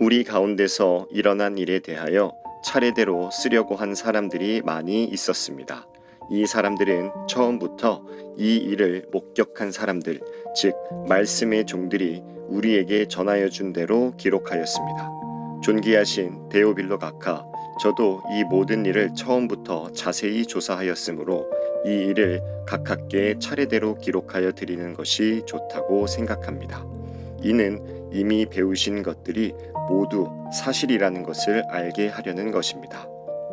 우리 가운데서 일어난 일에 대하여 차례대로 쓰려고 한 사람들이 많이 있었습니다. 이 사람들은 처음부터 이 일을 목격한 사람들, 즉 말씀의 종들이 우리에게 전하여 준 대로 기록하였습니다. 존귀하신 데오빌로 각하, 저도 이 모든 일을 처음부터 자세히 조사하였으므로 이 일을 각하께 차례대로 기록하여 드리는 것이 좋다고 생각합니다. 이는 이미 배우신 것들이 모두 사실이라는 것을 알게 하려는 것입니다.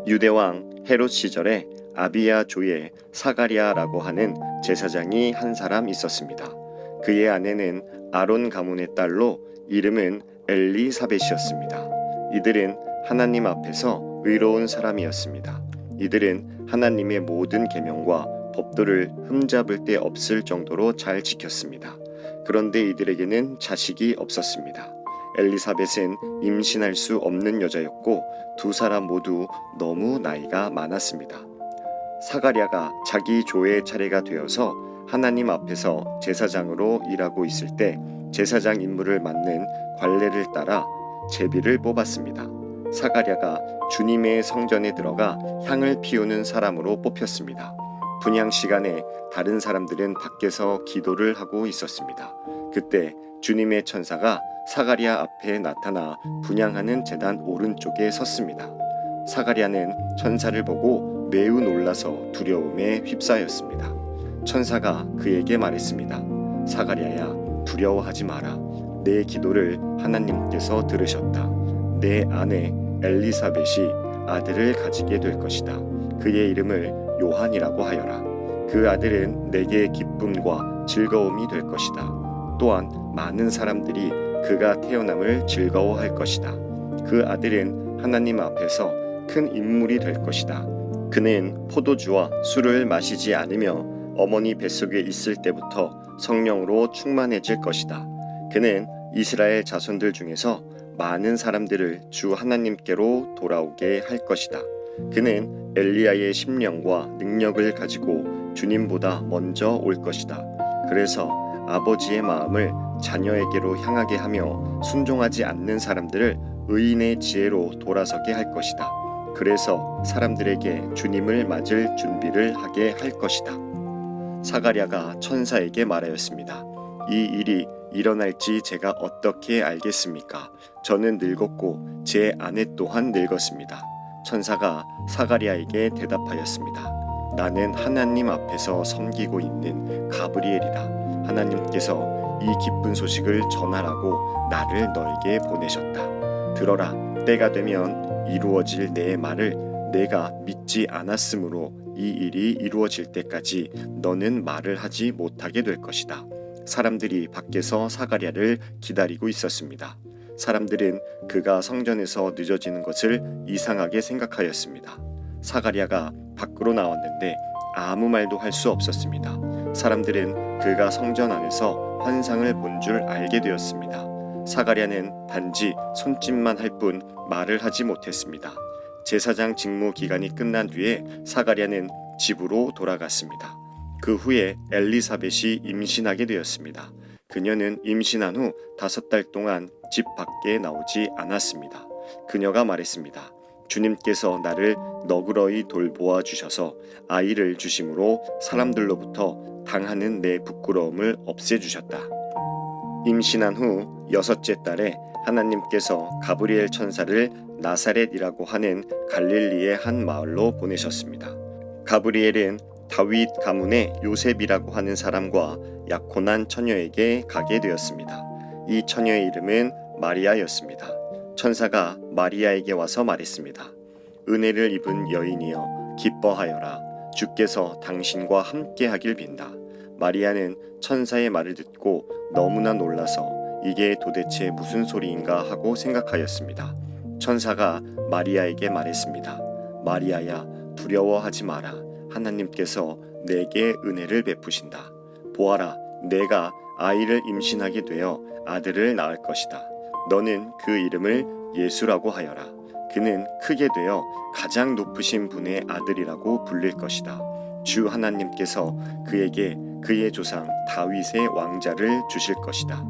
유대왕 헤롯 시절에 아비야 조의 사가랴라고 하는 제사장이 한 사람 있었습니다. 그의 아내는 아론 가문의 딸로 이름은 엘리사벳이었습니다. 이들은 하나님 앞에서 의로운 사람이었습니다. 이들은 하나님의 모든 계명과 법도를 흠잡을 데 없을 정도로 잘 지켰습니다. 그런데 이들에게는 자식이 없었습니다. 엘리사벳은 임신할 수 없는 여자였고 두 사람 모두 너무 나이가 많았습니다. 사가랴가 자기 조의 차례가 되어서 하나님 앞에서 제사장으로 일하고 있을 때 제사장 임무를 맡는 관례를 따라 제비를 뽑았습니다. 사가랴가 주님의 성전에 들어가 향을 피우는 사람으로 뽑혔습니다. 분향 시간에 다른 사람들은 밖에서 기도를 하고 있었습니다. 그때 주님의 천사가 사가랴 앞에 나타나 분향하는 제단 오른쪽에 섰습니다. 사가랴는 천사를 보고 매우 놀라서 두려움에 휩싸였습니다. 천사가 그에게 말했습니다. 사가랴야, 두려워하지 마라. 내 기도를 하나님께서 들으셨다. 내 아내 엘리사벳이 아들을 가지게 될 것이다. 그의 이름을 요한이라고 하여라. 그 아들은 내게 기쁨과 즐거움이 될 것이다. 또한 많은 사람들이 그가 태어남을 즐거워할 것이다. 그 아들은 하나님 앞에서 큰 인물이 될 것이다. 그는 포도주와 술을 마시지 않으며 어머니 뱃속에 있을 때부터 성령으로 충만해질 것이다. 그는 이스라엘 자손들 중에서 많은 사람들을 주 하나님께로 돌아오게 할 것이다. 그는 엘리야의 심령과 능력을 가지고 주님보다 먼저 올 것이다. 그래서 아버지의 마음을 자녀에게로 향하게 하며 순종하지 않는 사람들을 의인의 지혜로 돌아서게 할 것이다. 그래서 사람들에게 주님을 맞을 준비를 하게 할 것이다. 사가랴가 천사에게 말하였습니다. 이 일이 일어날지 제가 어떻게 알겠습니까? 저는 늙었고 제 아내 또한 늙었습니다. 천사가 사가랴에게 대답하였습니다. 나는 하나님 앞에서 섬기고 있는 가브리엘이다. 하나님께서 이 기쁜 소식을 전하라고 나를 너에게 보내셨다. 들어라, 때가 되면 이루어질 내 말을 내가 믿지 않았으므로 이 일이 이루어질 때까지 너는 말을 하지 못하게 될 것이다. 사람들이 밖에서 사가랴를 기다리고 있었습니다. 사람들은 그가 성전에서 늦어지는 것을 이상하게 생각하였습니다. 사가랴가 밖으로 나왔는데 아무 말도 할 수 없었습니다. 사람들은 그가 성전 안에서 환상을 본 줄 알게 되었습니다. 사가랴는 단지 손짓만 할 뿐 말을 하지 못했습니다. 제사장 직무 기간이 끝난 뒤에 사가랴는 집으로 돌아갔습니다. 그 후에 엘리사벳이 임신하게 되었습니다. 그녀는 임신한 후 5달 동안 집 밖에 나오지 않았습니다. 그녀가 말했습니다. 주님께서 나를 너그러이 돌보아 주셔서 아이를 주심으로 사람들로부터 당하는 내 부끄러움을 없애주셨다. 임신한 후 6째 달에 하나님께서 가브리엘 천사를 나사렛이라고 하는 갈릴리의 한 마을로 보내셨습니다. 가브리엘은 다윗 가문의 요셉이라고 하는 사람과 약혼한 처녀에게 가게 되었습니다. 이 처녀의 이름은 마리아였습니다. 천사가 마리아에게 와서 말했습니다. 은혜를 입은 여인이여 기뻐하여라. 주께서 당신과 함께 하길 빈다. 마리아는 천사의 말을 듣고 너무나 놀라서 이게 도대체 무슨 소리인가 하고 생각하였습니다. 천사가 마리아에게 말했습니다. 마리아야, 두려워하지 마라. 하나님께서 내게 은혜를 베푸신다. 보아라, 내가 아이를 임신하게 되어 아들을 낳을 것이다. 너는 그 이름을 예수라고 하여라. 그는 크게 되어 가장 높으신 분의 아들이라고 불릴 것이다. 주 하나님께서 그에게 그의 조상 다윗의 왕자를 주실 것이다.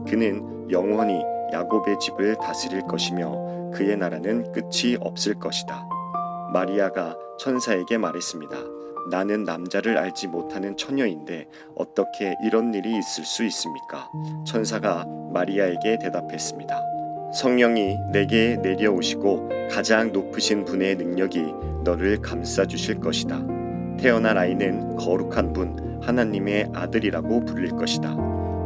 그는 영원히 야곱의 집을 다스릴 것이며 그의 나라는 끝이 없을 것이다. 마리아가 천사에게 말했습니다. 나는 남자를 알지 못하는 처녀인데 어떻게 이런 일이 있을 수 있습니까? 천사가 마리아에게 대답했습니다. 성령이 내게 내려오시고 가장 높으신 분의 능력이 너를 감싸 주실 것이다. 태어날 아이는 거룩한 분 하나님의 아들이라고 불릴 것이다.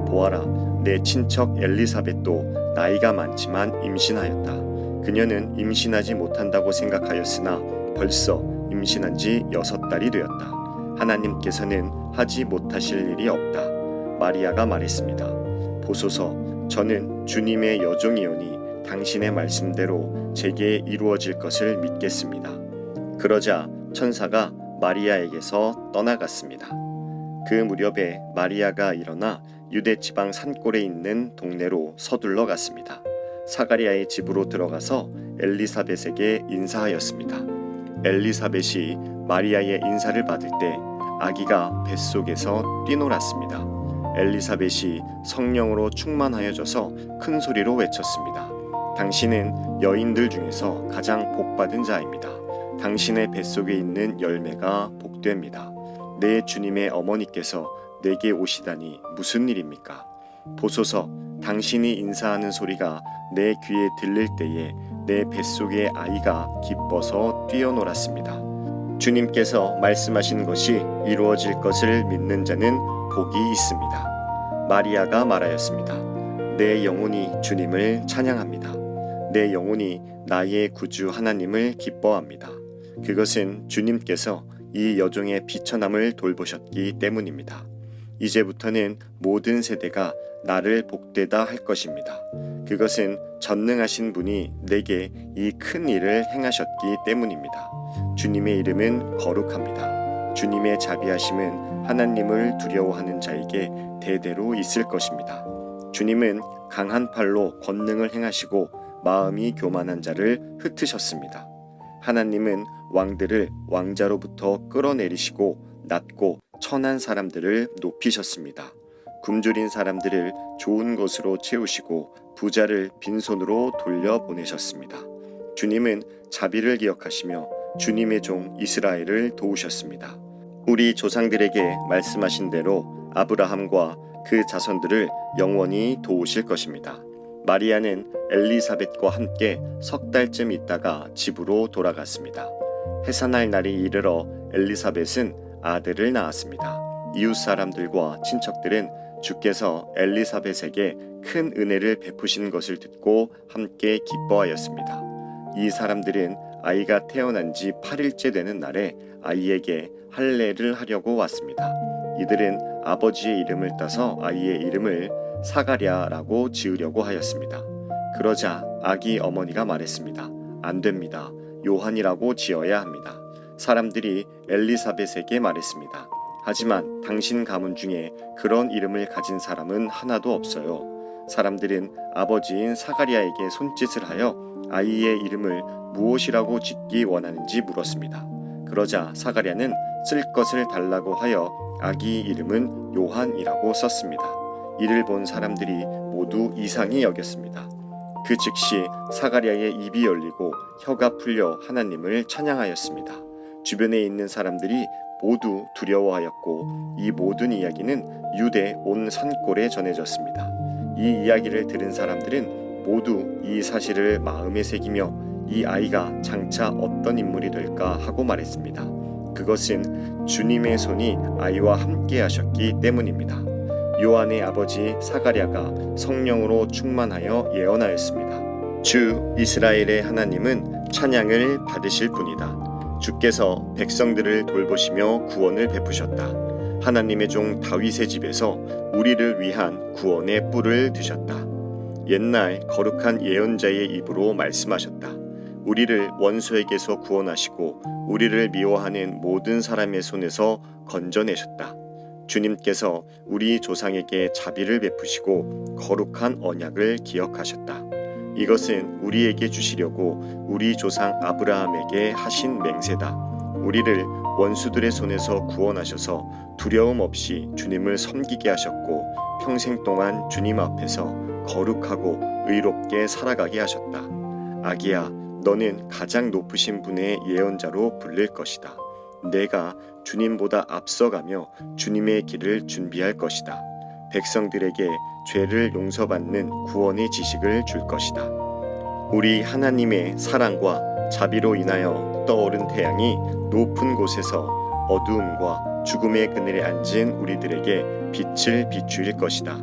보아라, 내 친척 엘리사벳도 나이가 많지만 임신하였다. 그녀는 임신하지 못한다고 생각하였으나 벌써 임신한 지 6달이 되었다. 하나님께서는 하지 못하실 일이 없다. 마리아가 말했습니다. 보소서, 저는 주님의 여종이오니 당신의 말씀대로 제게 이루어질 것을 믿겠습니다. 그러자 천사가 마리아에게서 떠나갔습니다. 그 무렵에 마리아가 일어나 유대 지방 산골에 있는 동네로 서둘러 갔습니다. 사가리아의 집으로 들어가서 엘리사벳에게 인사하였습니다. 엘리사벳이 마리아의 인사를 받을 때 아기가 뱃속에서 뛰놀았습니다. 엘리사벳이 성령으로 충만하여져서 큰 소리로 외쳤습니다. 당신은 여인들 중에서 가장 복받은 자입니다. 당신의 뱃속에 있는 열매가 복됩니다. 내 주님의 어머니께서 내게 오시다니 무슨 일입니까? 보소서, 당신이 인사하는 소리가 내 귀에 들릴 때에 내 뱃속의 아이가 기뻐서 뛰어놀았습니다. 주님께서 말씀하신 것이 이루어질 것을 믿는 자는 복이 있습니다. 마리아가 말하였습니다. 내 영혼이 주님을 찬양합니다. 내 영혼이 나의 구주 하나님을 기뻐합니다. 그것은 주님께서 이 여종의 비천함을 돌보셨기 때문입니다. 이제부터는 모든 세대가 나를 복되다 할 것입니다. 그것은 전능하신 분이 내게 이 큰 일을 행하셨기 때문입니다. 주님의 이름은 거룩합니다. 주님의 자비하심은 하나님을 두려워하는 자에게 대대로 있을 것입니다. 주님은 강한 팔로 권능을 행하시고 마음이 교만한 자를 흩으셨습니다. 하나님은 왕들을 왕자로부터 끌어내리시고 낮고 천한 사람들을 높이셨습니다. 굶주린 사람들을 좋은 것으로 채우시고 부자를 빈손으로 돌려보내셨습니다. 주님은 자비를 기억하시며 주님의 종 이스라엘을 도우셨습니다. 우리 조상들에게 말씀하신 대로 아브라함과 그 자손들을 영원히 도우실 것입니다. 마리아는 엘리사벳과 함께 3달쯤 있다가 집으로 돌아갔습니다. 해산할 날이 이르러 엘리사벳은 아들을 낳았습니다. 이웃 사람들과 친척들은 주께서 엘리사벳에게 큰 은혜를 베푸신 것을 듣고 함께 기뻐하였습니다. 이 사람들은 아이가 태어난 지 8일째 되는 날에 아이에게 할례를 하려고 왔습니다. 이들은 아버지의 이름을 따서 아이의 이름을 사가랴라고 지으려고 하였습니다. 그러자 아기 어머니가 말했습니다. 안 됩니다. 요한이라고 지어야 합니다. 사람들이 엘리사벳에게 말했습니다. 하지만 당신 가문 중에 그런 이름을 가진 사람은 하나도 없어요. 사람들은 아버지인 사가랴에게 손짓을 하여 아이의 이름을 무엇이라고 짓기 원하는지 물었습니다. 그러자 사가랴는 쓸 것을 달라고 하여 아기 이름은 요한이라고 썼습니다. 이를 본 사람들이 모두 이상히 여겼습니다. 그 즉시 사가랴의 입이 열리고 혀가 풀려 하나님을 찬양하였습니다. 주변에 있는 사람들이 모두 두려워하였고 이 모든 이야기는 유대 온 산골에 전해졌습니다. 이 이야기를 들은 사람들은 모두 이 사실을 마음에 새기며 이 아이가 장차 어떤 인물이 될까 하고 말했습니다. 그것은 주님의 손이 아이와 함께 하셨기 때문입니다. 요한의 아버지 사가랴가 성령으로 충만하여 예언하였습니다. 주 이스라엘의 하나님은 찬양을 받으실 분이다. 주께서 백성들을 돌보시며 구원을 베푸셨다. 하나님의 종 다윗의 집에서 우리를 위한 구원의 뿔을 드셨다. 옛날 거룩한 예언자의 입으로 말씀하셨다. 우리를 원수에게서 구원하시고 우리를 미워하는 모든 사람의 손에서 건져내셨다. 주님께서 우리 조상에게 자비를 베푸시고 거룩한 언약을 기억하셨다. 이것은 우리에게 주시려고 우리 조상 아브라함에게 하신 맹세다. 우리를 원수들의 손에서 구원하셔서 두려움 없이 주님을 섬기게 하셨고 평생 동안 주님 앞에서 거룩하고 의롭게 살아가게 하셨다. 아기야, 너는 가장 높으신 분의 예언자로 불릴 것이다. 내가 주님보다 앞서가며 주님의 길을 준비할 것이다. 백성들에게 죄를 용서받는 구원의 지식을 줄 것이다. 우리 하나님의 사랑과 자비로 인하여 떠오른 태양이 높은 곳에서 어두움과 죽음의 그늘에 앉은 우리들에게 빛을 비추일 것이다.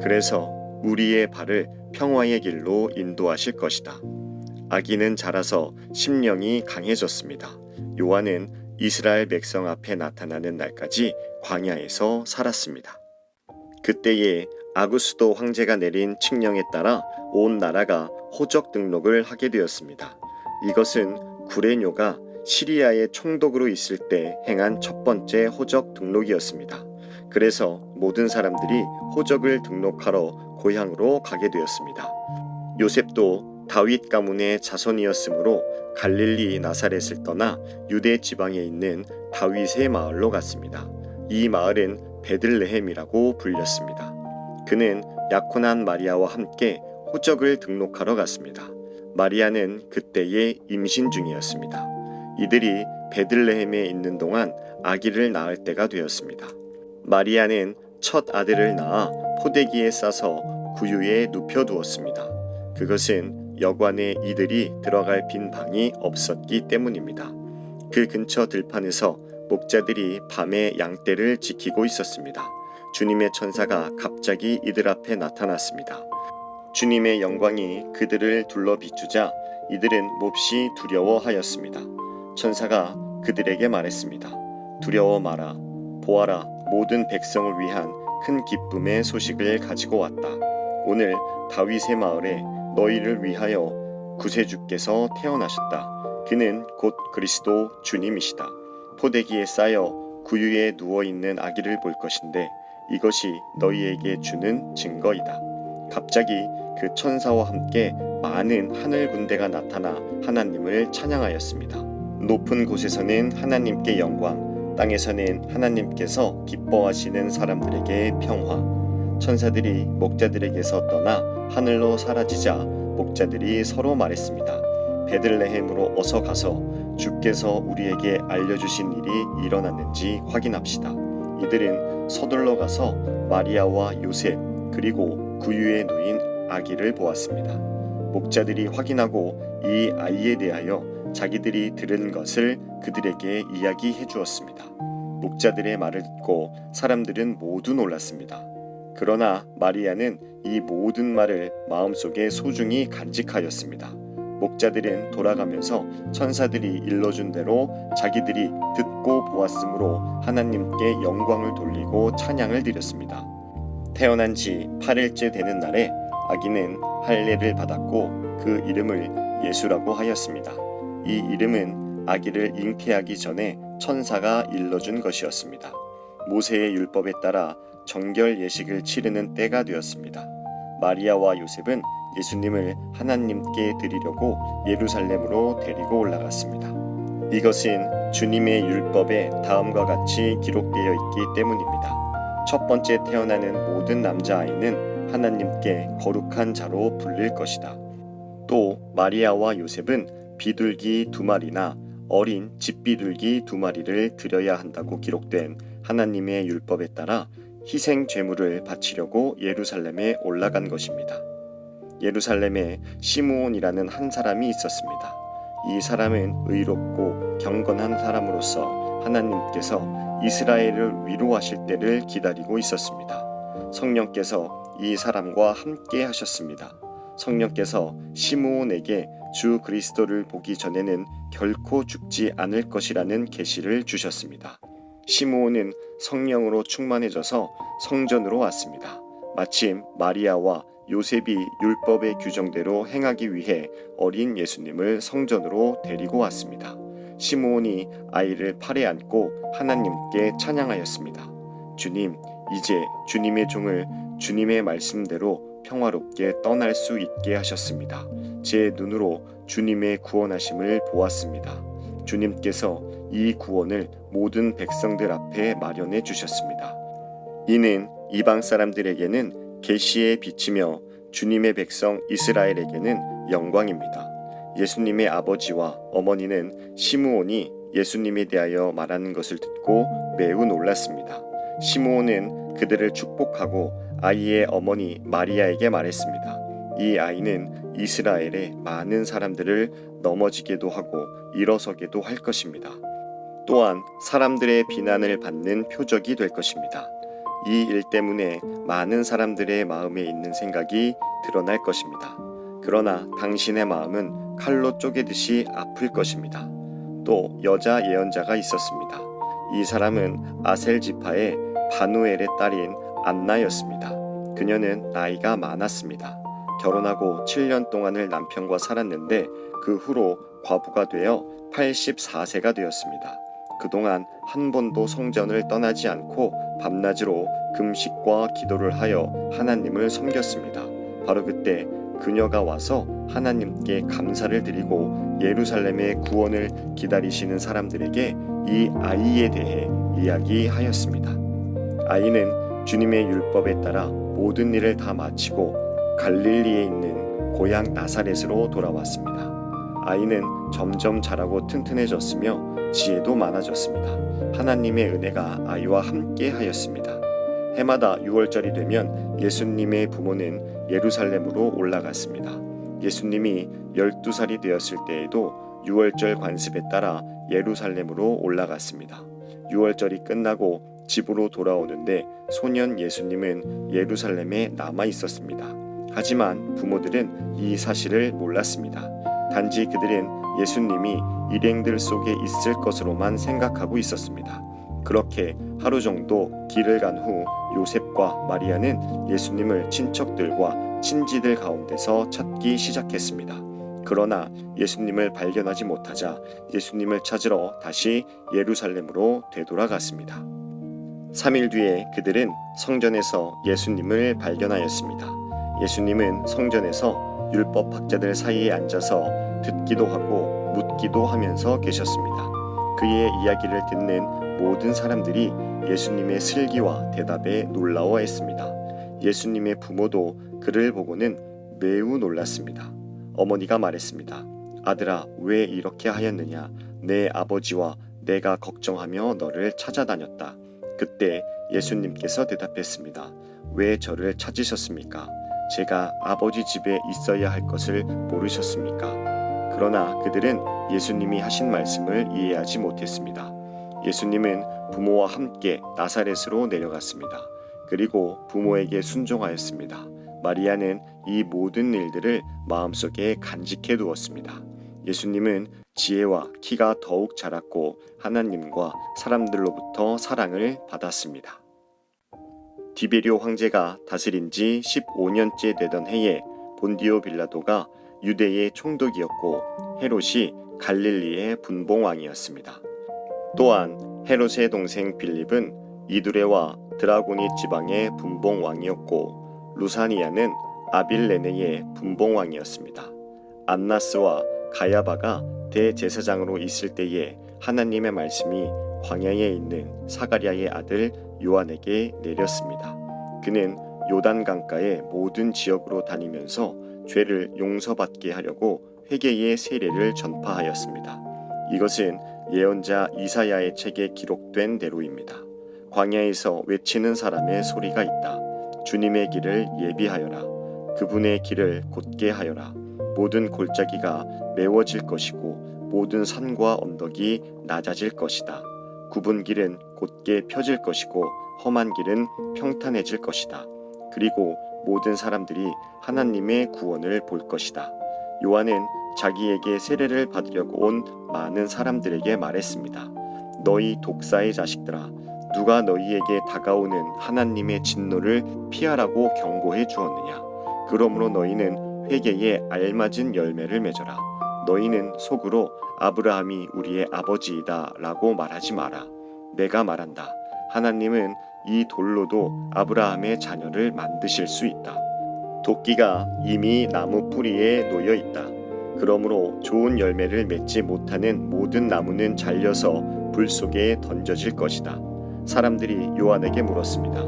그래서 우리의 발을 평화의 길로 인도하실 것이다. 아기는 자라서 심령이 강해졌습니다. 요한은 이스라엘 백성 앞에 나타나는 날까지 광야에서 살았습니다. 그때에 아구스도 황제가 내린 칙령에 따라 온 나라가 호적 등록을 하게 되었습니다. 이것은 구레뇨가 시리아의 총독으로 있을 때 행한 첫 번째 호적 등록이었습니다. 그래서 모든 사람들이 호적을 등록하러 고향으로 가게 되었습니다. 요셉도 다윗 가문의 자손이었으므로 갈릴리 나사렛을 떠나 유대 지방에 있는 다윗의 마을로 갔습니다. 이 마을은 베들레헴이라고 불렸습니다. 그는 약혼한 마리아와 함께 호적을 등록하러 갔습니다. 마리아는 그때에 임신 중이었습니다. 이들이 베들레헴에 있는 동안 아기를 낳을 때가 되었습니다. 마리아는 첫 아들을 낳아 포대기에 싸서 구유에 눕혀두었습니다. 그것은 여관에 이들이 들어갈 빈 방이 없었기 때문입니다. 그 근처 들판에서 목자들이 밤에 양떼를 지키고 있었습니다. 주님의 천사가 갑자기 이들 앞에 나타났습니다. 주님의 영광이 그들을 둘러 비추자 이들은 몹시 두려워하였습니다. 천사가 그들에게 말했습니다. 두려워 마라. 보아라, 모든 백성을 위한 큰 기쁨의 소식을 가지고 왔다. 오늘 다윗의 마을에 너희를 위하여 구세주께서 태어나셨다. 그는 곧 그리스도 주님이시다. 포대기에 쌓여 구유에 누워있는 아기를 볼 것인데 이것이 너희에게 주는 증거이다. 갑자기 그 천사와 함께 많은 하늘 군대가 나타나 하나님을 찬양하였습니다. 높은 곳에서는 하나님께 영광, 땅에서는 하나님께서 기뻐하시는 사람들에게 평화. 천사들이 목자들에게서 떠나 하늘로 사라지자 목자들이 서로 말했습니다. 베들레헴으로 어서 가서 주께서 우리에게 알려주신 일이 일어났는지 확인합시다. 이들은 서둘러 가서 마리아와 요셉 그리고 구유에 누인 아기를 보았습니다. 목자들이 확인하고 이 아이에 대하여 자기들이 들은 것을 그들에게 이야기해 주었습니다. 목자들의 말을 듣고 사람들은 모두 놀랐습니다. 그러나 마리아는 이 모든 말을 마음속에 소중히 간직하였습니다. 목자들은 돌아가면서 천사들이 일러준 대로 자기들이 듣고 보았으므로 하나님께 영광을 돌리고 찬양을 드렸습니다. 태어난 지 8일째 되는 날에 아기는 할례를 받았고 그 이름을 예수라고 하였습니다. 이 이름은 아기를 잉태하기 전에 천사가 일러준 것이었습니다. 모세의 율법에 따라 정결 예식을 치르는 때가 되었습니다. 마리아와 요셉은 예수님을 하나님께 드리려고 예루살렘으로 데리고 올라갔습니다. 이것은 주님의 율법에 다음과 같이 기록되어 있기 때문입니다. 첫 번째 태어나는 모든 남자아이는 하나님께 거룩한 자로 불릴 것이다. 또 마리아와 요셉은 비둘기 2마리나 어린 집비둘기 2마리를 드려야 한다고 기록된 하나님의 율법에 따라 희생 제물을 바치려고 예루살렘에 올라간 것입니다. 예루살렘에 시므온이라는 한 사람이 있었습니다. 이 사람은 의롭고 경건한 사람으로서 하나님께서 이스라엘을 위로하실 때를 기다리고 있었습니다. 성령께서 이 사람과 함께 하셨습니다. 성령께서 시므온에게 주 그리스도를 보기 전에는 결코 죽지 않을 것이라는 계시를 주셨습니다. 시므온은 성령으로 충만해져서 성전으로 왔습니다. 마침 마리아와 요셉이 율법의 규정대로 행하기 위해 어린 예수님을 성전으로 데리고 왔습니다. 시므온이 아이를 팔에 안고 하나님께 찬양하였습니다. 주님, 이제 주님의 종을 주님의 말씀대로 평화롭게 떠날 수 있게 하셨습니다. 제 눈으로 주님의 구원하심을 보았습니다. 주님께서 이 구원을 모든 백성들 앞에 마련해 주셨습니다. 이는 이방 사람들에게는 계시의 빛이며 주님의 백성 이스라엘에게는 영광입니다. 예수님의 아버지와 어머니는 시므온이 예수님에 대하여 말하는 것을 듣고 매우 놀랐습니다. 시므온은 그들을 축복하고 아이의 어머니 마리아에게 말했습니다. 이 아이는 이스라엘의 많은 사람들을 넘어지게도 하고 일어서게도 할 것입니다. 또한 사람들의 비난을 받는 표적이 될 것입니다. 이 일 때문에 많은 사람들의 마음에 있는 생각이 드러날 것입니다. 그러나 당신의 마음은 칼로 쪼개듯이 아플 것입니다. 또 여자 예언자가 있었습니다. 이 사람은 아셀 지파의 바누엘의 딸인 안나였습니다. 그녀는 나이가 많았습니다. 결혼하고 7년 동안을 남편과 살았는데 그 후로 과부가 되어 84세가 되었습니다. 그동안 한 번도 성전을 떠나지 않고 밤낮으로 금식과 기도를 하여 하나님을 섬겼습니다. 바로 그때 그녀가 와서 하나님께 감사를 드리고 예루살렘의 구원을 기다리시는 사람들에게 이 아이에 대해 이야기하였습니다. 아이는 주님의 율법에 따라 모든 일을 다 마치고 갈릴리에 있는 고향 나사렛으로 돌아왔습니다. 아이는 점점 자라고 튼튼해졌으며 지혜도 많아졌습니다. 하나님의 은혜가 아이와 함께 하였습니다. 해마다 6월절이 되면 예수님의 부모는 예루살렘으로 올라갔습니다. 예수님이 12살이 되었을 때에도 6월절 관습에 따라 예루살렘으로 올라갔습니다. 6월절이 끝나고 집으로 돌아오는데 소년 예수님은 예루살렘에 남아 있었습니다. 하지만 부모들은 이 사실을 몰랐습니다. 단지 그들은 예수님이 일행들 속에 있을 것으로만 생각하고 있었습니다. 그렇게 하루 정도 길을 간 후 요셉과 마리아는 예수님을 친척들과 친지들 가운데서 찾기 시작했습니다. 그러나 예수님을 발견하지 못하자 예수님을 찾으러 다시 예루살렘으로 되돌아갔습니다. 3일 뒤에 그들은 성전에서 예수님을 발견하였습니다. 예수님은 성전에서 율법학자들 사이에 앉아서 듣기도 하고 묻기도 하면서 계셨습니다. 그의 이야기를 듣는 모든 사람들이 예수님의 슬기와 대답에 놀라워했습니다. 예수님의 부모도 그를 보고는 매우 놀랐습니다. 어머니가 말했습니다. 아들아, 왜 이렇게 하였느냐? 내 아버지와 내가 걱정하며 너를 찾아다녔다. 그때 예수님께서 대답했습니다. 왜 저를 찾으셨습니까? 제가 아버지 집에 있어야 할 것을 모르셨습니까? 그러나 그들은 예수님이 하신 말씀을 이해하지 못했습니다. 예수님은 부모와 함께 나사렛으로 내려갔습니다. 그리고 부모에게 순종하였습니다. 마리아는 이 모든 일들을 마음속에 간직해 두었습니다. 예수님은 지혜와 키가 더욱 자랐고 하나님과 사람들로부터 사랑을 받았습니다. 디베리오 황제가 다스린 지 15년째 되던 해에 본디오 빌라도가 유대의 총독이었고 헤롯이 갈릴리의 분봉왕이었습니다. 또한 헤롯의 동생 빌립은 이두레와 드라고니 지방의 분봉왕이었고 루사니아는 아빌레네의 분봉왕이었습니다. 안나스와 가야바가 대제사장으로 있을 때에 하나님의 말씀이 광야에 있는 사가랴의 아들 요한에게 내렸습니다. 그는 요단강가의 모든 지역으로 다니면서 죄를 용서받게 하려고 회개의 세례를 전파하였습니다. 이것은 예언자 이사야의 책에 기록된 대로입니다. 광야에서 외치는 사람의 소리가 있다. 주님의 길을 예비하여라. 그분의 길을 곧게 하여라. 모든 골짜기가 메워질 것이고 모든 산과 언덕이 낮아질 것이다. 굽은 길은 곧게 펴질 것이고 험한 길은 평탄해질 것이다. 그리고 모든 사람들이 하나님의 구원을 볼 것이다. 요한은 자기에게 세례를 받으려고 온 많은 사람들에게 말했습니다. 너희 독사의 자식들아, 누가 너희에게 다가오는 하나님의 진노를 피하라고 경고해 주었느냐? 그러므로 너희는 회개에 알맞은 열매를 맺어라. 너희는 속으로 아브라함이 우리의 아버지이다 라고 말하지 마라. 내가 말한다. 하나님은 이 돌로도 아브라함의 자녀를 만드실 수 있다. 도끼가 이미 나무 뿌리에 놓여 있다. 그러므로 좋은 열매를 맺지 못하는 모든 나무는 잘려서 불 속에 던져질 것이다. 사람들이 요한에게 물었습니다.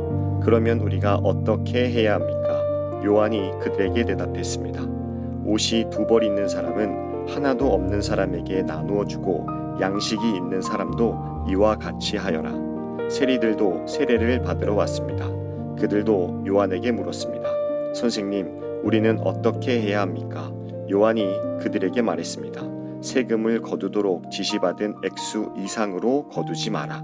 그러면 우리가 어떻게 해야 합니까? 요한이 그들에게 대답했습니다. 옷이 두 벌 있는 사람은 하나도 없는 사람에게 나누어 주고 양식이 있는 사람도 이와 같이 하여라. 세리들도 세례를 받으러 왔습니다. 그들도 요한에게 물었습니다. 선생님, 우리는 어떻게 해야 합니까? 요한이 그들에게 말했습니다. 세금을 거두도록 지시받은 액수 이상으로 거두지 마라.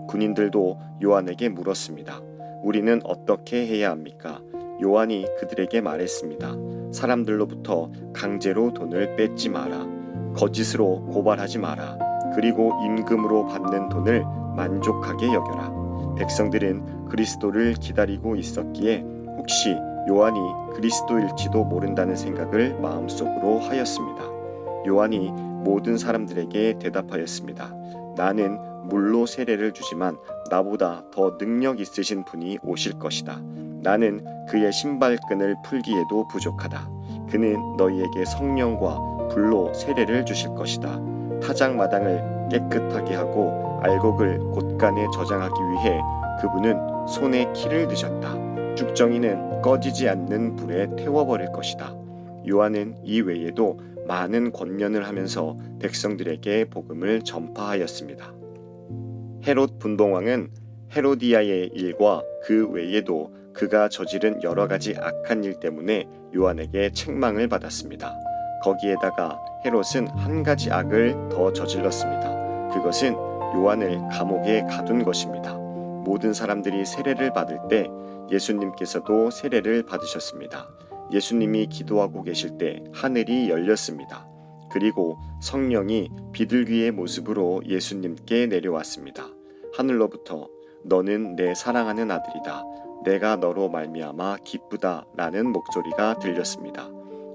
군인들도 요한에게 물었습니다. 우리는 어떻게 해야 합니까? 요한이 그들에게 말했습니다. 사람들로부터 강제로 돈을 뺏지 마라. 거짓으로 고발하지 마라. 그리고 임금으로 받는 돈을 만족하게 여겨라. 백성들은 그리스도를 기다리고 있었기에 혹시 요한이 그리스도일지도 모른다는 생각을 마음속으로 하였습니다. 요한이 모든 사람들에게 대답하였습니다. 나는 물로 세례를 주지만 나보다 더 능력 있으신 분이 오실 것이다. 나는 그의 신발끈을 풀기에도 부족하다. 그는 너희에게 성령과 불로 세례를 주실 것이다. 타작마당을 깨끗하게 하고 알곡을 곳간에 저장하기 위해 그분은 손에 키를 드셨다. 쭉정이는 꺼지지 않는 불에 태워버릴 것이다. 요한은 이 외에도 많은 권면을 하면서 백성들에게 복음을 전파하였습니다. 헤롯 분봉왕은 헤로디아의 일과 그 외에도 그가 저지른 여러 가지 악한 일 때문에 요한에게 책망을 받았습니다. 거기에다가 헤롯은 한 가지 악을 더 저질렀습니다. 그것은 요한을 감옥에 가둔 것입니다. 모든 사람들이 세례를 받을 때 예수님께서도 세례를 받으셨습니다. 예수님이 기도하고 계실 때 하늘이 열렸습니다. 그리고 성령이 비둘기의 모습으로 예수님께 내려왔습니다. 하늘로부터 너는 내 사랑하는 아들이다. 내가 너로 말미암아 기쁘다 라는 목소리가 들렸습니다.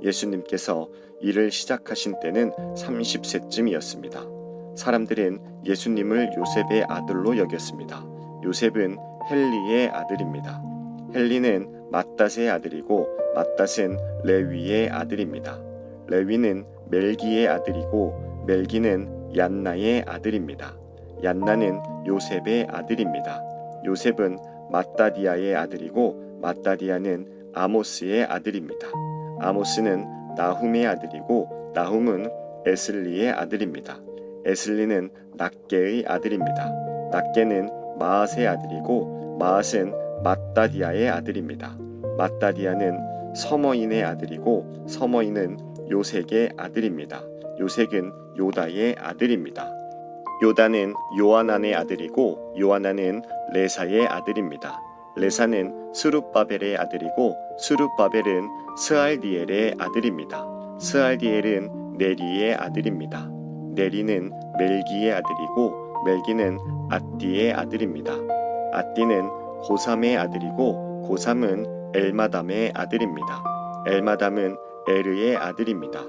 예수님께서 일을 시작하신 때는 30세쯤이었습니다. 사람들은 예수님을 요셉의 아들로 여겼습니다. 요셉은 헬리의 아들입니다. 헬리는 맏닷의 아들이고 맏닷은 레위의 아들입니다. 레위는 멜기의 아들이고 멜기는 얀나의 아들입니다. 얀나는 요셉의 아들입니다. 요셉은 맏다디아의 아들이고 맏다디아는 아모스의 아들입니다. 아모스는 나훔의 아들이고 나훔은 에슬리의 아들입니다. 에슬리는 낫게의 아들입니다. 낫게는 마앗의 아들이고 마앗은 맏다디아의 아들입니다. 맏다디아는 서머인의 아들이고 서머인은 요색의 아들입니다. 요색은 요다의 아들입니다. 요다는 요하난의 아들이고 요하난은 레사의 아들입니다. 레사는 스룹바벨의 아들이고 스룹바벨은 스알디엘의 아들입니다. 스알디엘은 네리의 아들입니다. 네리는 멜기의 아들이고 멜기는 앗디의 아들입니다. 앗디는 고삼의 아들이고 고삼은 엘마담의 아들입니다. 엘마담은 에르의 아들입니다.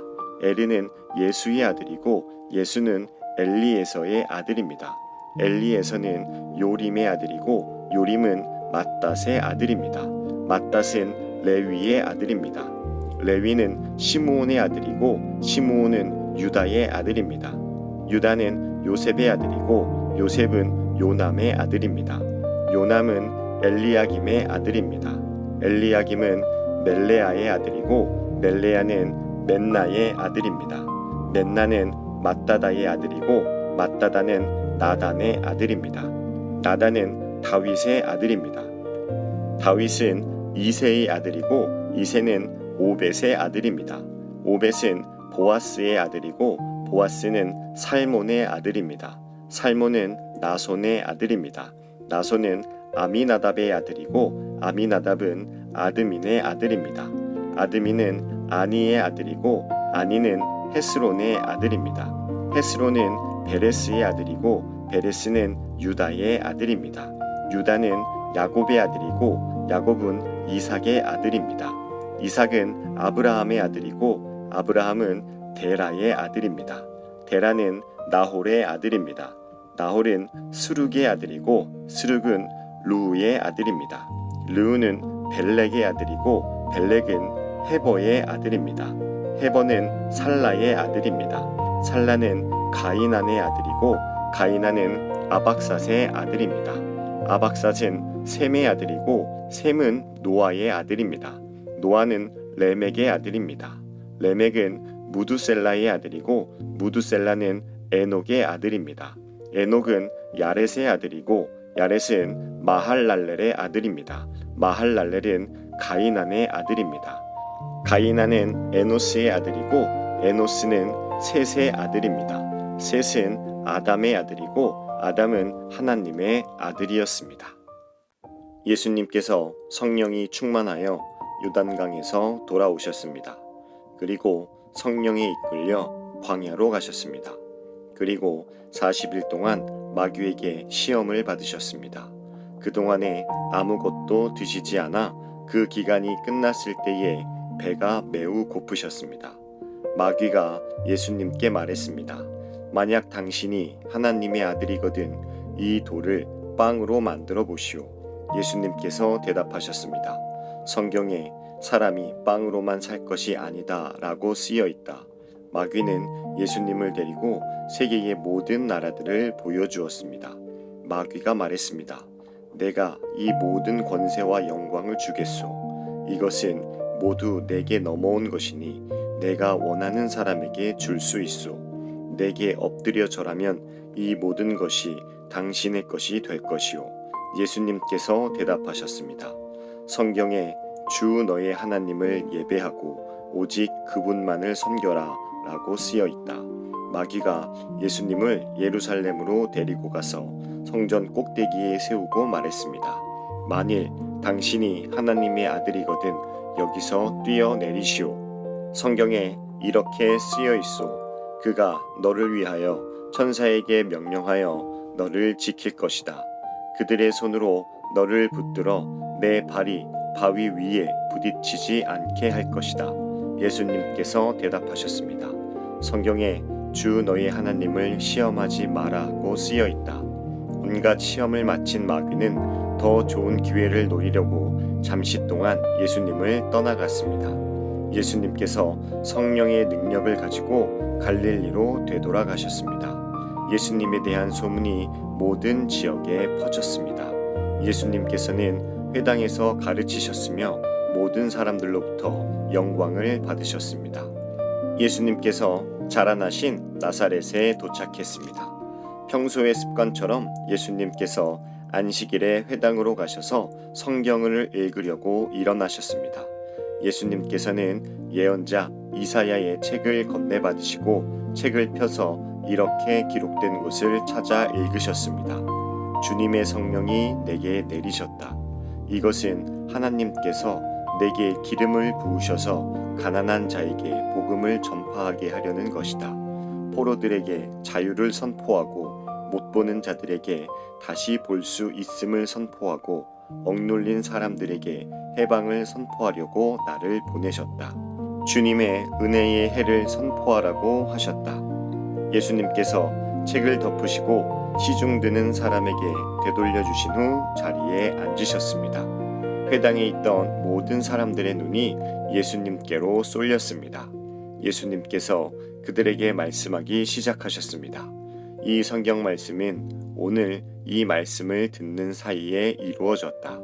에르는 예수의 아들이고 예수는 엘리에서의 아들입니다. 엘리에서는 요림의 아들이고 요림은 맏닷의 아들입니다. 맏닷은 레위의 아들입니다. 레위는 시므온의 아들이고 시므온은 유다의 아들입니다. 유다는 요셉의 아들이고 요셉은 요남의 아들입니다. 요남은 엘리야김의 아들입니다. 엘리야김은 멜레아의 아들이고 멜레아는 멘나의 아들입니다. 멘나는 맏다다의 아들이고 맏다다는 나단의 아들입니다. 나단은 다윗의 아들입니다. 다윗은 이새의 아들이고 이새는 오벳의 아들입니다. 오벳은 보아스의 아들이고 보아스는 살몬의 아들입니다. 살몬은 나손의 아들입니다. 나손은 아미나답의 아들이고 아미나답은 아드민의 아들입니다. 아드민은 아니의 아들이고 아니는 헤스론의 아들입니다. 헤스론은 베레스의 아들이고 베레스는 유다의 아들입니다. 유다는 야곱의 아들이고 야곱은 이삭의 아들입니다. 이삭은 아브라함의 아들이고 아브라함은 데라의 아들입니다. 데라는 나홀의 아들입니다. 나홀은 스룩의 아들이고 스룩은 루우의 아들입니다. 루우는 벨렉의 아들이고 벨렉은 헤버의 아들입니다. 헤버는 살라의 아들입니다. 살라는 가이난의 아들이고 가이난은 아박삿의 아들입니다. 아박삿은 셈의 아들이고 셈은 노아의 아들입니다. 노아는 레멕의 아들입니다. 레멕은 무두셀라의 아들이고 무두셀라는 에녹의 아들입니다. 에녹은 야렛의 아들이고 야렛은 마할랄렐의 아들입니다. 마할랄렐은 가이난의 아들입니다. 가이난은 에노스의 아들이고 에노스는 셋의 아들입니다. 셋은 아담의 아들이고 아담은 하나님의 아들이었습니다. 예수님께서 성령이 충만하여 요단강에서 돌아오셨습니다. 그리고 성령에 이끌려 광야로 가셨습니다. 그리고 40일 동안 마귀에게 시험을 받으셨습니다. 그동안에 아무것도 드시지 않아 그 기간이 끝났을 때에 배가 매우 고프셨습니다. 마귀가 예수님께 말했습니다. 만약 당신이 하나님의 아들이거든 이 돌을 빵으로 만들어 보시오. 예수님께서 대답하셨습니다. 성경에 사람이 빵으로만 살 것이 아니다 라고 쓰여 있다. 마귀는 예수님을 데리고 세계의 모든 나라들을 보여주었습니다. 마귀가 말했습니다. 내가 이 모든 권세와 영광을 주겠소. 이것은 모두 내게 넘어온 것이니 내가 원하는 사람에게 줄 수 있소. 내게 엎드려 절하면 이 모든 것이 당신의 것이 될 것이오. 예수님께서 대답하셨습니다. 성경에 주 너의 하나님을 예배하고 오직 그분만을 섬겨라 라고 쓰여 있다. 마귀가 예수님을 예루살렘으로 데리고 가서 성전 꼭대기에 세우고 말했습니다. 만일 당신이 하나님의 아들이거든 여기서 뛰어내리시오. 성경에 이렇게 쓰여 있소. 그가 너를 위하여 천사에게 명령하여 너를 지킬 것이다. 그들의 손으로 너를 붙들어 내 발이 바위 위에 부딪히지 않게 할 것이다. 예수님께서 대답하셨습니다. 성경에 주 너의 하나님을 시험하지 마라고 쓰여 있다. 온갖 시험을 마친 마귀는 더 좋은 기회를 노리려고 잠시 동안 예수님을 떠나갔습니다. 예수님께서 성령의 능력을 가지고 갈릴리로 되돌아가셨습니다. 예수님에 대한 소문이 모든 지역에 퍼졌습니다. 예수님께서는 회당에서 가르치셨으며 모든 사람들로부터 영광을 받으셨습니다. 예수님께서 자라나신 나사렛에 도착했습니다. 평소의 습관처럼 예수님께서 안식일에 회당으로 가셔서 성경을 읽으려고 일어나셨습니다. 예수님께서는 예언자 이사야의 책을 건네받으시고 책을 펴서 이렇게 기록된 곳을 찾아 읽으셨습니다. 주님의 성령이 내게 내리셨다. 이것은 하나님께서 내게 기름을 부으셔서 가난한 자에게 복음을 전파하게 하려는 것이다. 포로들에게 자유를 선포하고 못 보는 자들에게 다시 볼 수 있음을 선포하고 억눌린 사람들에게 해방을 선포하려고 나를 보내셨다. 주님의 은혜의 해를 선포하라고 하셨다. 예수님께서 책을 덮으시고 시중 드는 사람에게 되돌려 주신 후 자리에 앉으셨습니다. 회당에 있던 모든 사람들의 눈이 예수님께로 쏠렸습니다. 예수님께서 그들에게 말씀하기 시작하셨습니다. 이 성경 말씀은 오늘 이 말씀을 듣는 사이에 이루어졌다.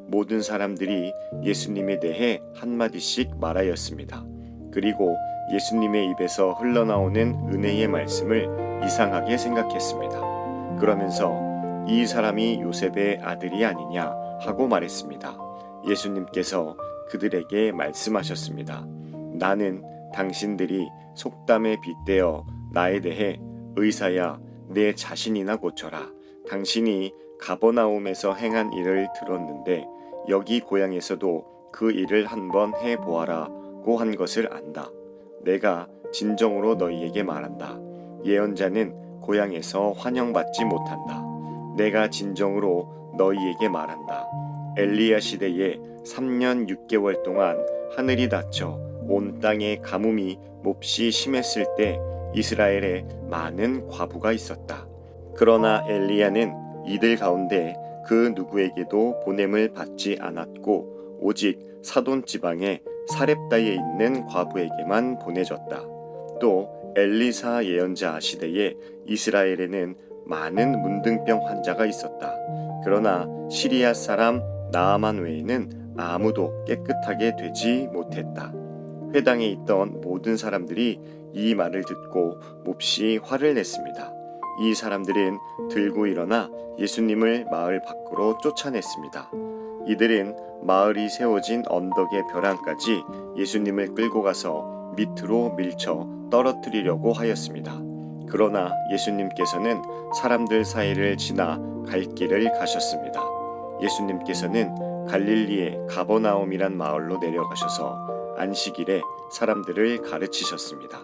모든 사람들이 예수님에 대해 한마디씩 말하였습니다. 그리고 예수님의 입에서 흘러나오는 은혜의 말씀을 이상하게 생각했습니다. 그러면서 이 사람이 요셉의 아들이 아니냐 하고 말했습니다. 예수님께서 그들에게 말씀하셨습니다. 나는 당신들이 속담에 빗대어 나에 대해 의사야 내 자신이나 고쳐라. 당신이 가버나움에서 행한 일을 들었는데 여기 고향에서도 그 일을 한번 해보아라고 한 것을 안다. 내가 진정으로 너희에게 말한다. 예언자는 고향에서 환영받지 못한다. 내가 진정으로 너희에게 말한다. 엘리야 시대에 3년 6개월 동안 하늘이 닫혀 온 땅에 가뭄이 몹시 심했을 때 이스라엘에 많은 과부가 있었다. 그러나 엘리야는 이들 가운데 그 누구에게도 보냄을 받지 않았고 오직 사돈 지방의 사렙다에 있는 과부에게만 보내졌다. 또 엘리사 예언자 시대에 이스라엘에는 많은 문둥병 환자가 있었다. 그러나 시리아 사람 나아만 외에는 아무도 깨끗하게 되지 못했다. 회당에 있던 모든 사람들이 이 말을 듣고 몹시 화를 냈습니다. 이 사람들은 들고 일어나 예수님을 마을 밖으로 쫓아냈습니다. 이들은 마을이 세워진 언덕의 벼랑까지 예수님을 끌고 가서 밑으로 밀쳐 떨어뜨리려고 하였습니다. 그러나 예수님께서는 사람들 사이를 지나 갈 길을 가셨습니다. 예수님께서는 갈릴리의 가버나움이란 마을로 내려가셔서 안식일에 사람들을 가르치셨습니다.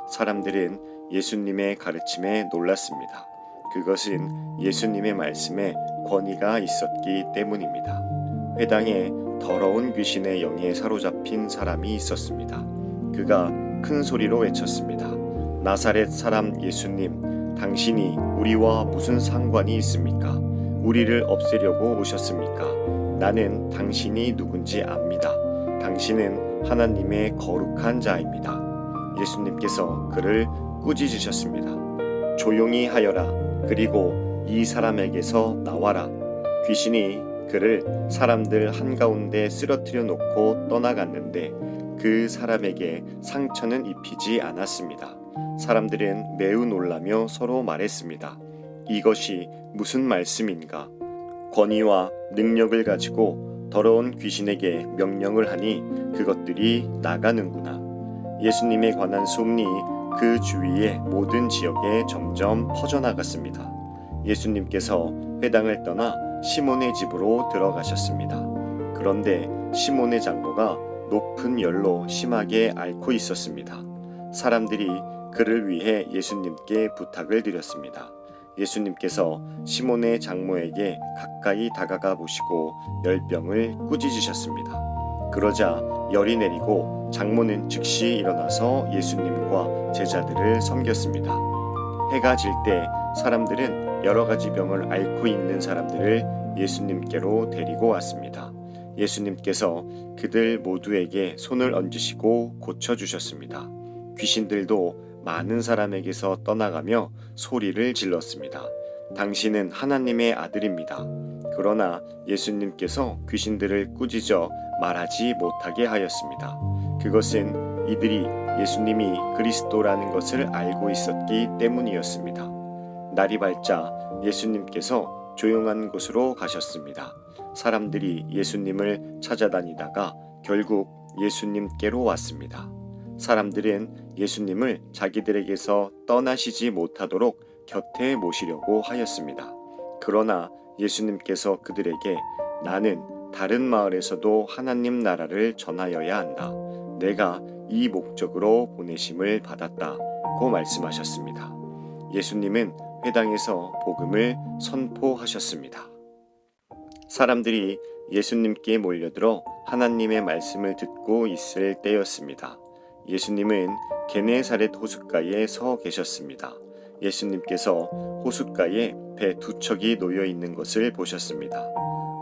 사람들은 예수님의 가르침에 놀랐습니다. 그것은 예수님의 말씀에 권위가 있었기 때문입니다. 회당에 더러운 귀신의 영에 사로잡힌 사람이 있었습니다. 그가 큰 소리로 외쳤습니다. 나사렛 사람 예수님, 당신이 우리와 무슨 상관이 있습니까? 우리를 없애려고 오셨습니까? 나는 당신이 누군지 압니다. 당신은 하나님의 거룩한 자입니다. 예수님께서 그를 꾸짖으셨습니다. 조용히 하여라. 그리고 이 사람에게서 나와라. 귀신이 그를 사람들 한가운데 쓰러뜨려 놓고 떠나갔는데 그 사람에게 상처는 입히지 않았습니다. 사람들은 매우 놀라며 서로 말했습니다. 이것이 무슨 말씀인가? 권위와 능력을 가지고 더러운 귀신에게 명령을 하니 그것들이 나가는구나. 예수님에 관한 소문이 그 주위의 모든 지역에 점점 퍼져나갔습니다. 예수님께서 회당을 떠나 시몬의 집으로 들어가셨습니다. 그런데 시몬의 장모가 높은 열로 심하게 앓고 있었습니다. 사람들이 그를 위해 예수님께 부탁을 드렸습니다. 예수님께서 시몬의 장모에게 가까이 다가가 보시고 열병을 꾸짖으셨습니다. 그러자 열이 내리고 장모는 즉시 일어나서 예수님과 제자들을 섬겼습니다. 해가 질 때 사람들은 여러 가지 병을 앓고 있는 사람들을 예수님께로 데리고 왔습니다. 예수님께서 그들 모두에게 손을 얹으시고 고쳐주셨습니다. 귀신들도 많은 사람에게서 떠나가며 소리를 질렀습니다. 당신은 하나님의 아들입니다. 그러나 예수님께서 귀신들을 꾸짖어 말하지 못하게 하였습니다. 그것은 이들이 예수님이 그리스도라는 것을 알고 있었기 때문이었습니다. 날이 밝자 예수님께서 조용한 곳으로 가셨습니다. 사람들이 예수님을 찾아다니다가 결국 예수님께로 왔습니다. 사람들은 예수님을 자기들에게서 떠나시지 못하도록 곁에 모시려고 하였습니다. 그러나 예수님께서 그들에게 나는 다른 마을에서도 하나님 나라를 전하여야 한다. 내가 이 목적으로 보내심을 받았다고 말씀하셨습니다. 예수님은 회당에서 복음을 선포하셨습니다. 사람들이 예수님께 몰려들어 하나님의 말씀을 듣고 있을 때였습니다. 예수님은 게네사렛 호숫가에 서 계셨습니다. 예수님께서 호숫가에 배 두 척이 놓여 있는 것을 보셨습니다.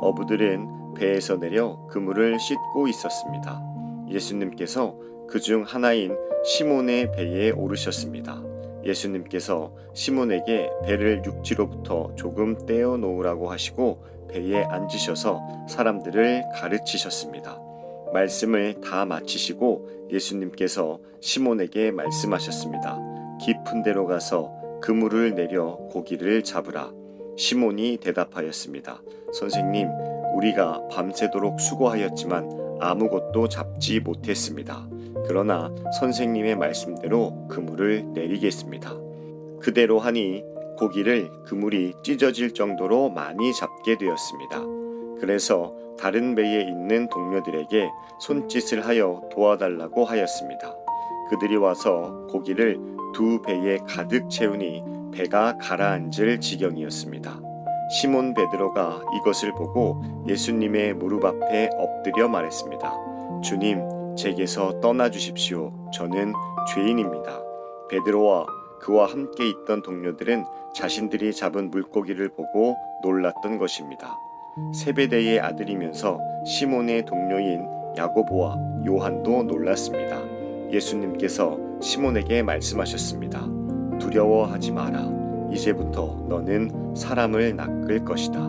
어부들은 배에서 내려 그물을 씻고 있었습니다. 예수님께서 그중 하나인 시몬의 배에 오르셨습니다. 예수님께서 시몬에게 배를 육지로부터 조금 떼어 놓으라고 하시고 배에 앉으셔서 사람들을 가르치셨습니다. 말씀을 다 마치시고 예수님께서 시몬에게 말씀하셨습니다. 깊은 데로 가서 그물을 내려 고기를 잡으라. 시몬이 대답하였습니다. 선생님, 우리가 밤새도록 수고하였지만 아무것도 잡지 못했습니다. 그러나 선생님의 말씀대로 그물을 내리겠습니다. 그대로 하니 고기를 그물이 찢어질 정도로 많이 잡게 되었습니다. 그래서 다른 배에 있는 동료들에게 손짓을 하여 도와달라고 하였습니다. 그들이 와서 고기를 두 배에 가득 채우니 배가 가라앉을 지경이었습니다. 시몬 베드로가 이것을 보고 예수님의 무릎 앞에 엎드려 말했습니다. 주님, 제게서 떠나 주십시오. 저는 죄인입니다. 베드로와 그와 함께 있던 동료들은 자신들이 잡은 물고기를 보고 놀랐던 것입니다. 세베대의 아들이면서 시몬의 동료인 야고보와 요한도 놀랐습니다. 예수님께서 시몬에게 말씀하셨습니다. 두려워하지 마라. 이제부터 너는 사람을 낚을 것이다.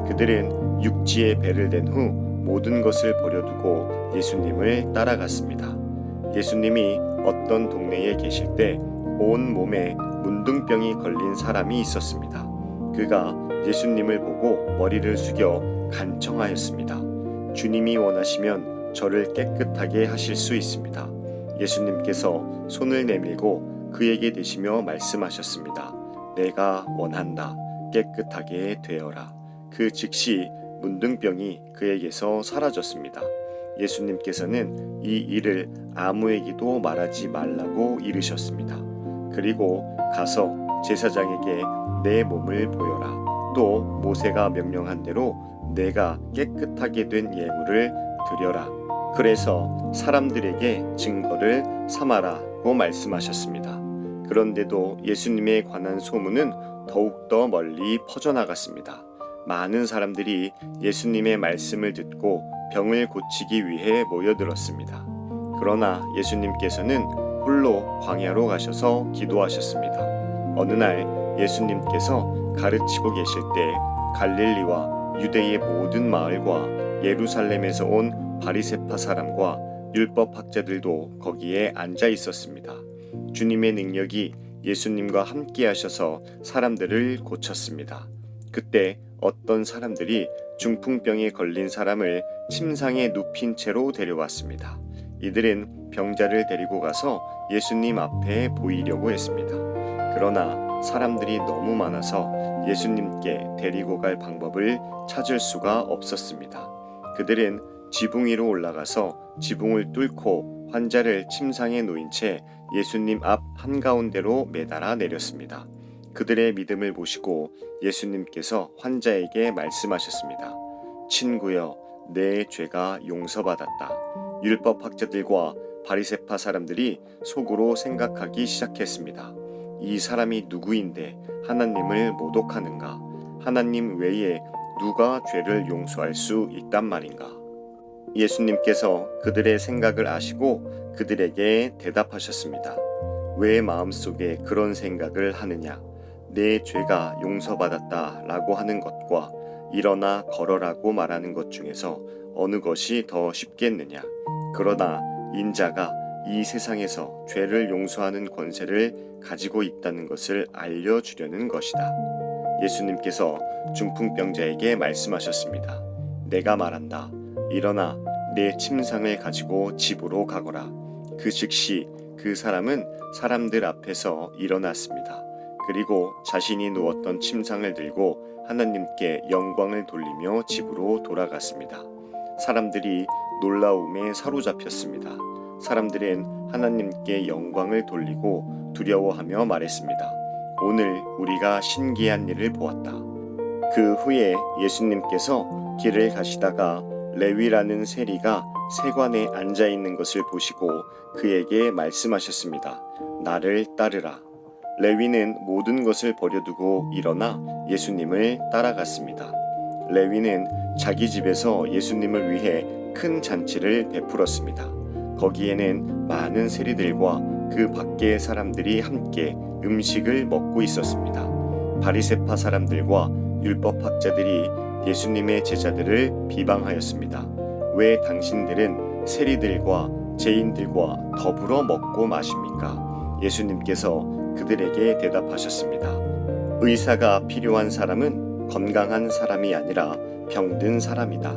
그들은 육지에 배를 댄 후 모든 것을 버려두고 예수님을 따라갔습니다. 예수님이 어떤 동네에 계실 때 온 몸에 문둥병이 걸린 사람이 있었습니다. 그가 예수님을 보고 머리를 숙여 간청하였습니다. 주님이 원하시면 저를 깨끗하게 하실 수 있습니다. 예수님께서 손을 내밀고 그에게 대시며 말씀하셨습니다. 내가 원한다. 깨끗하게 되어라. 그 즉시 문둥병이 그에게서 사라졌습니다. 예수님께서는 이 일을 아무에게도 말하지 말라고 이르셨습니다. 그리고 가서 제사장에게 내 몸을 보여라. 또 모세가 명령한 대로 내가 깨끗하게 된 예물을 드려라. 그래서 사람들에게 증거를 삼아라고 말씀하셨습니다. 그런데도 예수님에 관한 소문은 더욱더 멀리 퍼져나갔습니다. 많은 사람들이 예수님의 말씀을 듣고 병을 고치기 위해 모여들었습니다. 그러나 예수님께서는 홀로 광야로 가셔서 기도하셨습니다. 어느 날 예수님께서 가르치고 계실 때 갈릴리와 유대의 모든 마을과 예루살렘에서 온 바리새파 사람과 율법 학자들도 거기에 앉아 있었습니다. 주님의 능력이 예수님과 함께 하셔서 사람들을 고쳤습니다. 그때 어떤 사람들이 중풍병에 걸린 사람을 침상에 눕힌 채로 데려왔습니다. 이들은 병자를 데리고 가서 예수님 앞에 보이려고 했습니다. 그러나 사람들이 너무 많아서 예수님께 데리고 갈 방법을 찾을 수가 없었습니다. 그들은 지붕 위로 올라가서 지붕을 뚫고 환자를 침상에 놓인 채 예수님 앞 한가운데로 매달아 내렸습니다. 그들의 믿음을 보시고 예수님께서 환자에게 말씀하셨습니다. 친구여, 내 죄가 용서받았다. 율법 학자들과 바리새파 사람들이 속으로 생각하기 시작했습니다. 이 사람이 누구인데 하나님을 모독하는가? 하나님 외에 누가 죄를 용서할 수 있단 말인가? 예수님께서 그들의 생각을 아시고 그들에게 대답하셨습니다. 왜 마음속에 그런 생각을 하느냐? 내 죄가 용서받았다 라고 하는 것과 일어나 걸어라고 말하는 것 중에서 어느 것이 더 쉽겠느냐? 그러나 인자가 이 세상에서 죄를 용서하는 권세를 가지고 있다는 것을 알려주려는 것이다. 예수님께서 중풍병자에게 말씀하셨습니다. 내가 말한다. 일어나 내 침상을 가지고 집으로 가거라. 그 즉시 그 사람은 사람들 앞에서 일어났습니다. 그리고 자신이 누웠던 침상을 들고 하나님께 영광을 돌리며 집으로 돌아갔습니다. 사람들이 놀라움에 사로잡혔습니다. 사람들은 하나님께 영광을 돌리고 두려워하며 말했습니다. 오늘 우리가 신기한 일을 보았다. 그 후에 예수님께서 길을 가시다가 레위라는 세리가 세관에 앉아 있는 것을 보시고 그에게 말씀하셨습니다. 나를 따르라. 레위는 모든 것을 버려두고 일어나 예수님을 따라갔습니다. 레위는 자기 집에서 예수님을 위해 큰 잔치를 베풀었습니다. 거기에는 많은 세리들과 그 밖의 사람들이 함께 음식을 먹고 있었습니다. 바리새파 사람들과 율법학자들이 예수님의 제자들을 비방하였습니다. 왜 당신들은 세리들과 죄인들과 더불어 먹고 마십니까? 예수님께서 그들에게 대답하셨습니다. 의사가 필요한 사람은 건강한 사람이 아니라 병든 사람이다.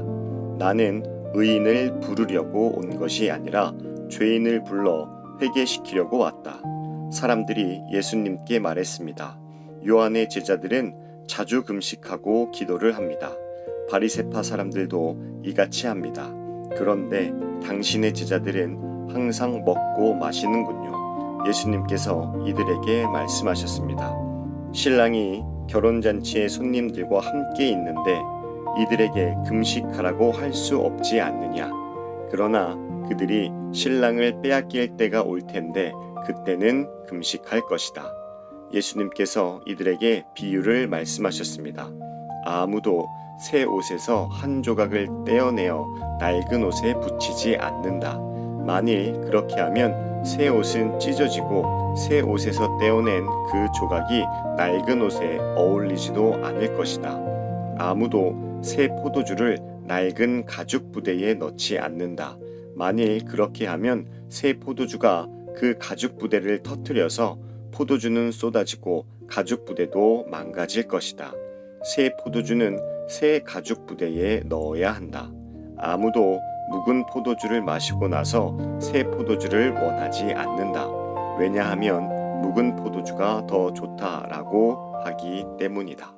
나는 의인을 부르려고 온 것이 아니라 죄인을 불러 회개시키려고 왔다. 사람들이 예수님께 말했습니다. 요한의 제자들은 자주 금식하고 기도를 합니다. 바리새파 사람들도 이같이 합니다. 그런데 당신의 제자들은 항상 먹고 마시는군요. 예수님께서 이들에게 말씀하셨습니다. 신랑이 결혼잔치의 손님들과 함께 있는데 이들에게 금식하라고 할 수 없지 않느냐? 그러나 그들이 신랑을 빼앗길 때가 올 텐데 그때는 금식할 것이다. 예수님께서 이들에게 비유를 말씀하셨습니다. 아무도 새 옷에서 한 조각을 떼어내어 낡은 옷에 붙이지 않는다. 만일 그렇게 하면 새 옷은 찢어지고 새 옷에서 떼어낸 그 조각이 낡은 옷에 어울리지도 않을 것이다. 아무도 새 포도주를 낡은 가죽 부대에 넣지 않는다. 만일 그렇게 하면 새 포도주가 그 가죽 부대를 터뜨려서 포도주는 쏟아지고 가죽 부대도 망가질 것이다. 새 포도주는 새 가죽 부대에 넣어야 한다. 아무도 묵은 포도주를 마시고 나서 새 포도주를 원하지 않는다. 왜냐하면 묵은 포도주가 더 좋다라고 하기 때문이다.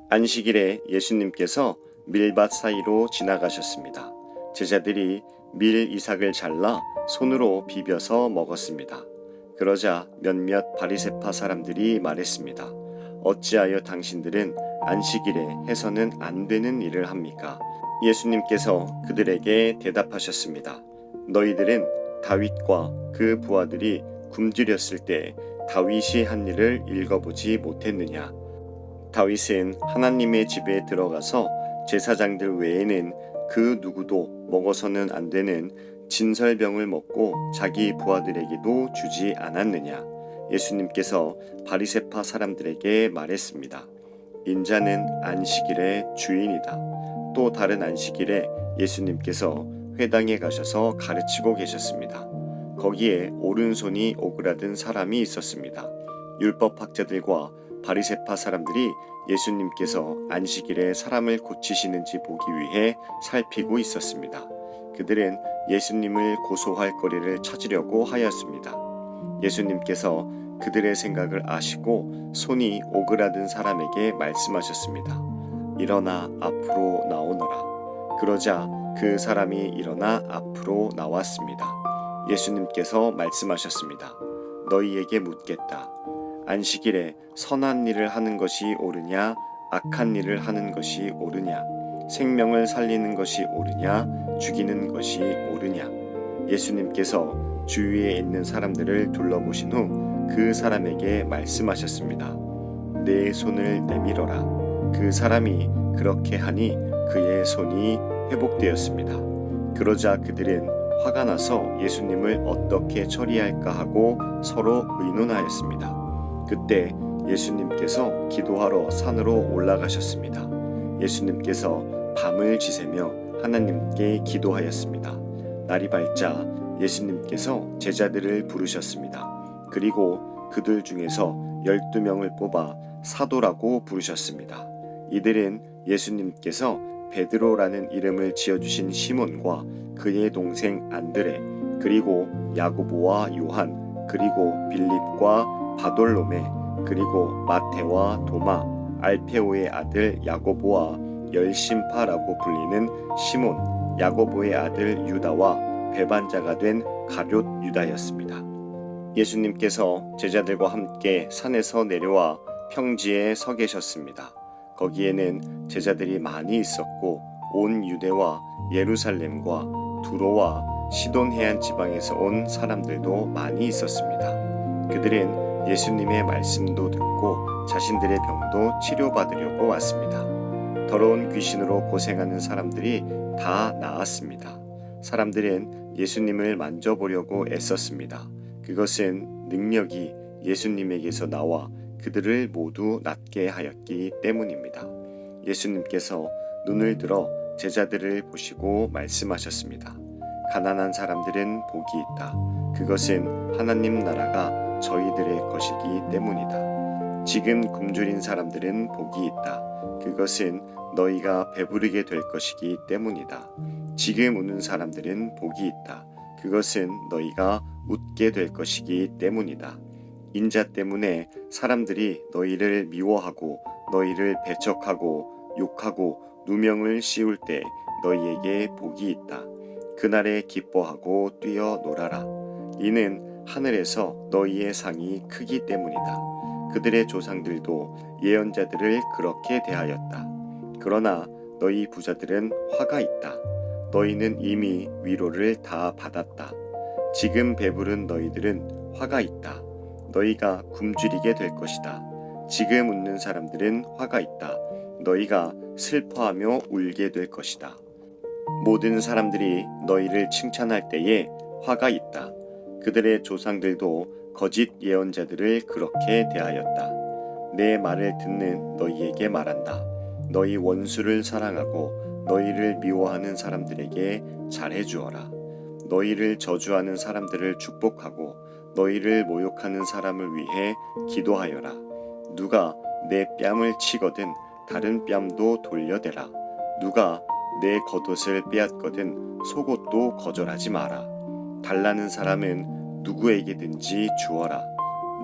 안식일에 예수님께서 밀밭 사이로 지나가셨습니다. 제자들이 밀 이삭을 잘라 손으로 비벼서 먹었습니다. 그러자 몇몇 바리새파 사람들이 말했습니다. 어찌하여 당신들은 안식일에 해서는 안 되는 일을 합니까? 예수님께서 그들에게 대답하셨습니다. 너희들은 다윗과 그 부하들이 굶주렸을 때 다윗이 한 일을 읽어보지 못했느냐? 다윗은 하나님의 집에 들어가서 제사장들 외에는 그 누구도 먹어서는 안 되는 진설병을 먹고 자기 부하들에게도 주지 않았느냐? 예수님께서 바리새파 사람들에게 말했습니다. 인자는 안식일의 주인이다. 또 다른 안식일에 예수님께서 회당에 가셔서 가르치고 계셨습니다. 거기에 오른손이 오그라든 사람이 있었습니다. 율법학자들과 바리새파 사람들이 예수님께서 안식일에 사람을 고치시는지 보기 위해 살피고 있었습니다. 그들은 예수님을 고소할 거리를 찾으려고 하였습니다. 예수님께서 그들의 생각을 아시고 손이 오그라든 사람에게 말씀하셨습니다. 일어나 앞으로 나오너라. 그러자 그 사람이 일어나 앞으로 나왔습니다. 예수님께서 말씀하셨습니다. 너희에게 묻겠다. 안식일에 선한 일을 하는 것이 옳으냐, 악한 일을 하는 것이 옳으냐, 생명을 살리는 것이 옳으냐, 죽이는 것이 옳으냐. 예수님께서 주위에 있는 사람들을 둘러보신 후 그 사람에게 말씀하셨습니다. 내 손을 내밀어라. 그 사람이 그렇게 하니 그의 손이 회복되었습니다. 그러자 그들은 화가 나서 예수님을 어떻게 처리할까 하고 서로 의논하였습니다. 그때 예수님께서 기도하러 산으로 올라가셨습니다. 예수님께서 밤을 지새며 하나님께 기도하였습니다. 날이 밝자 예수님께서 제자들을 부르셨습니다. 그리고 그들 중에서 12명을 뽑아 사도라고 부르셨습니다. 이들은 예수님께서 베드로라는 이름을 지어주신 시몬과 그의 동생 안드레, 그리고 야고보와 요한, 그리고 빌립과 바돌로메, 그리고 마테와 도마, 알페오의 아들 야고보와 열심파라고 불리는 시몬, 야고보의 아들 유다와 배반자가 된 가룟 유다였습니다. 예수님께서 제자들과 함께 산에서 내려와 평지에 서 계셨습니다. 거기에는 제자들이 많이 있었고 온 유대와 예루살렘과 두로와 시돈 해안 지방에서 온 사람들도 많이 있었습니다. 그들은 예수님의 말씀도 듣고 자신들의 병도 치료받으려고 왔습니다. 더러운 귀신으로 고생하는 사람들이 다 나았습니다. 사람들은 예수님을 만져보려고 애썼습니다. 그것은 능력이 예수님에게서 나와 그들을 모두 낫게 하였기 때문입니다. 예수님께서 눈을 들어 제자들을 보시고 말씀하셨습니다. 가난한 사람들은 복이 있다. 그것은 하나님 나라가 저희들의 것이기 때문이다. 지금 굶주린 사람들은 복이 있다. 그것은 너희가 배부르게 될 것이기 때문이다. 지금 우는 사람들은 복이 있다. 그것은 너희가 웃게 될 것이기 때문이다. 인자 때문에 사람들이 너희를 미워하고 너희를 배척하고 욕하고 누명을 씌울 때 너희에게 복이 있다. 그날에 기뻐하고 뛰어 놀아라. 이는 하늘에서 너희의 상이 크기 때문이다. 그들의 조상들도 예언자들을 그렇게 대하였다. 그러나 너희 부자들은 화가 있다. 너희는 이미 위로를 다 받았다. 지금 배부른 너희들은 화가 있다. 너희가 굶주리게 될 것이다. 지금 웃는 사람들은 화가 있다. 너희가 슬퍼하며 울게 될 것이다. 모든 사람들이 너희를 칭찬할 때에 화가 있다. 그들의 조상들도 거짓 예언자들을 그렇게 대하였다. 내 말을 듣는 너희에게 말한다. 너희 원수를 사랑하고 너희를 미워하는 사람들에게 잘해 주어라. 너희를 저주하는 사람들을 축복하고 너희를 모욕하는 사람을 위해 기도하여라. 누가 내 뺨을 치거든 다른 뺨도 돌려대라. 누가 내 겉옷을 빼앗거든 속옷도 거절하지 마라. 달라는 사람은 누구에게든지 주어라.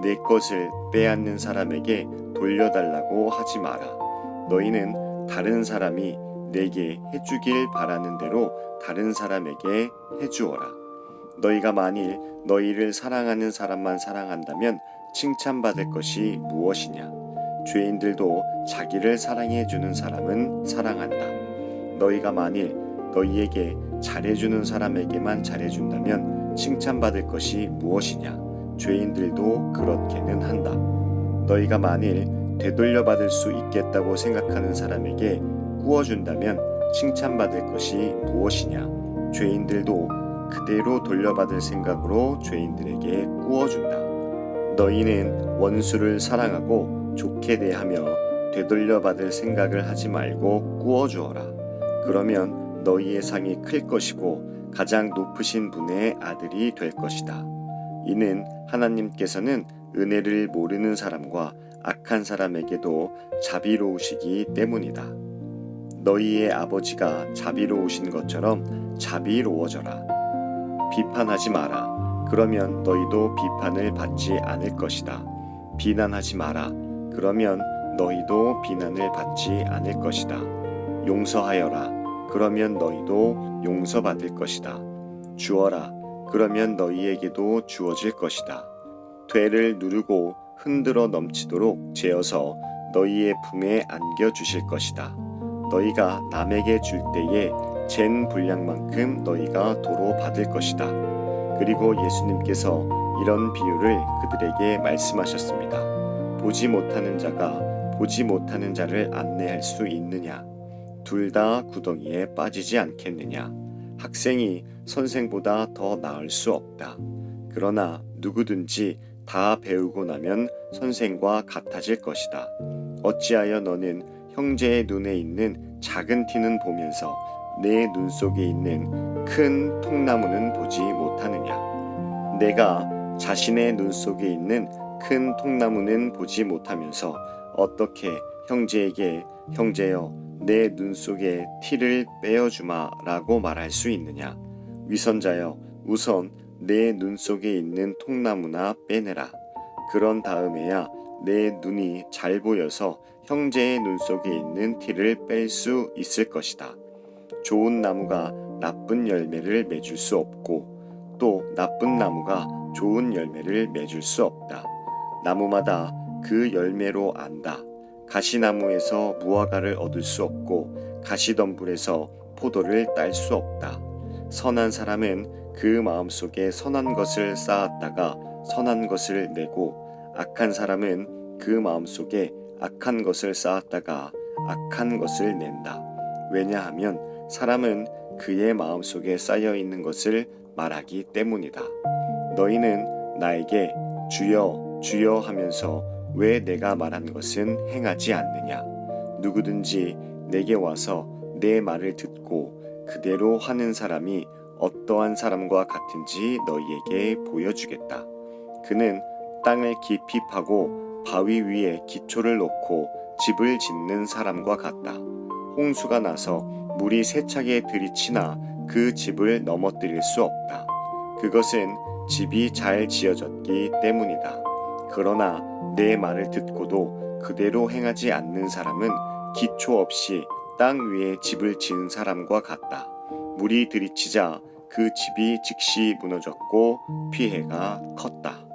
내 것을 빼앗는 사람에게 돌려달라고 하지 마라. 너희는 다른 사람이 내게 해주길 바라는 대로 다른 사람에게 해주어라. 너희가 만일 너희를 사랑하는 사람만 사랑한다면 칭찬받을 것이 무엇이냐? 죄인들도 자기를 사랑해주는 사람은 사랑한다. 너희가 만일 너희에게 잘해주는 사람에게만 잘해준다면 칭찬받을 것이 무엇이냐? 죄인들도 그렇게는 한다. 너희가 만일 되돌려받을 수 있겠다고 생각하는 사람에게 꾸어준다면 칭찬받을 것이 무엇이냐? 죄인들도 그대로 돌려받을 생각으로 죄인들에게 꾸어준다. 너희는 원수를 사랑하고 좋게 대하며 되돌려받을 생각을 하지 말고 꾸어주어라. 그러면 너희의 상이 클 것이고 가장 높으신 분의 아들이 될 것이다. 이는 하나님께서는 은혜를 모르는 사람과 악한 사람에게도 자비로우시기 때문이다. 너희의 아버지가 자비로우신 것처럼 자비로워져라. 비판하지 마라. 그러면 너희도 비판을 받지 않을 것이다. 비난하지 마라. 그러면 너희도 비난을 받지 않을 것이다. 용서하여라. 그러면 너희도 용서받을 것이다. 주어라. 그러면 너희에게도 주어질 것이다. 되를 누르고 흔들어 넘치도록 재어서 너희의 품에 안겨주실 것이다. 너희가 남에게 줄 때에 잰 분량만큼 너희가 도로 받을 것이다. 그리고 예수님께서 이런 비유를 그들에게 말씀하셨습니다. 보지 못하는 자가 보지 못하는 자를 안내할 수 있느냐? 둘 다 구덩이에 빠지지 않겠느냐? 학생이 선생보다 더 나을 수 없다. 그러나 누구든지 다 배우고 나면 선생과 같아질 것이다. 어찌하여 너는 형제의 눈에 있는 작은 티는 보면서 내 눈 속에 있는 큰 통나무는 보지 못하느냐? 내가 자신의 눈 속에 있는 큰 통나무는 보지 못하면서 어떻게 형제에게 형제여 내 눈 속에 티를 빼어주마 라고 말할 수 있느냐? 위선자여 우선 내 눈 속에 있는 통나무나 빼내라. 그런 다음에야 내 눈이 잘 보여서 형제의 눈 속에 있는 티를 뺄 수 있을 것이다. 좋은 나무가 나쁜 열매를 맺을 수 없고 또 나쁜 나무가 좋은 열매를 맺을 수 없다. 나무마다 그 열매로 안다. 가시나무에서 무화과를 얻을 수 없고 가시덤불에서 포도를 딸 수 없다. 선한 사람은 그 마음속에 선한 것을 쌓았다가 선한 것을 내고 악한 사람은 그 마음속에 악한 것을 쌓았다가 악한 것을 낸다. 왜냐하면 사람은 그의 마음속에 쌓여 있는 것을 말하기 때문이다. 너희는 나에게 주여 주여 하면서 왜 내가 말한 것은 행하지 않느냐? 누구든지 내게 와서 내 말을 듣고 그대로 하는 사람이 어떠한 사람과 같은지 너희에게 보여주겠다. 그는 땅을 깊이 파고 바위 위에 기초를 놓고 집을 짓는 사람과 같다. 홍수가 나서 물이 세차게 들이치나 그 집을 넘어뜨릴 수 없다. 그것은 집이 잘 지어졌기 때문이다. 그러나 내 말을 듣고도 그대로 행하지 않는 사람은 기초 없이 땅 위에 집을 지은 사람과 같다. 물이 들이치자 그 집이 즉시 무너졌고 피해가 컸다.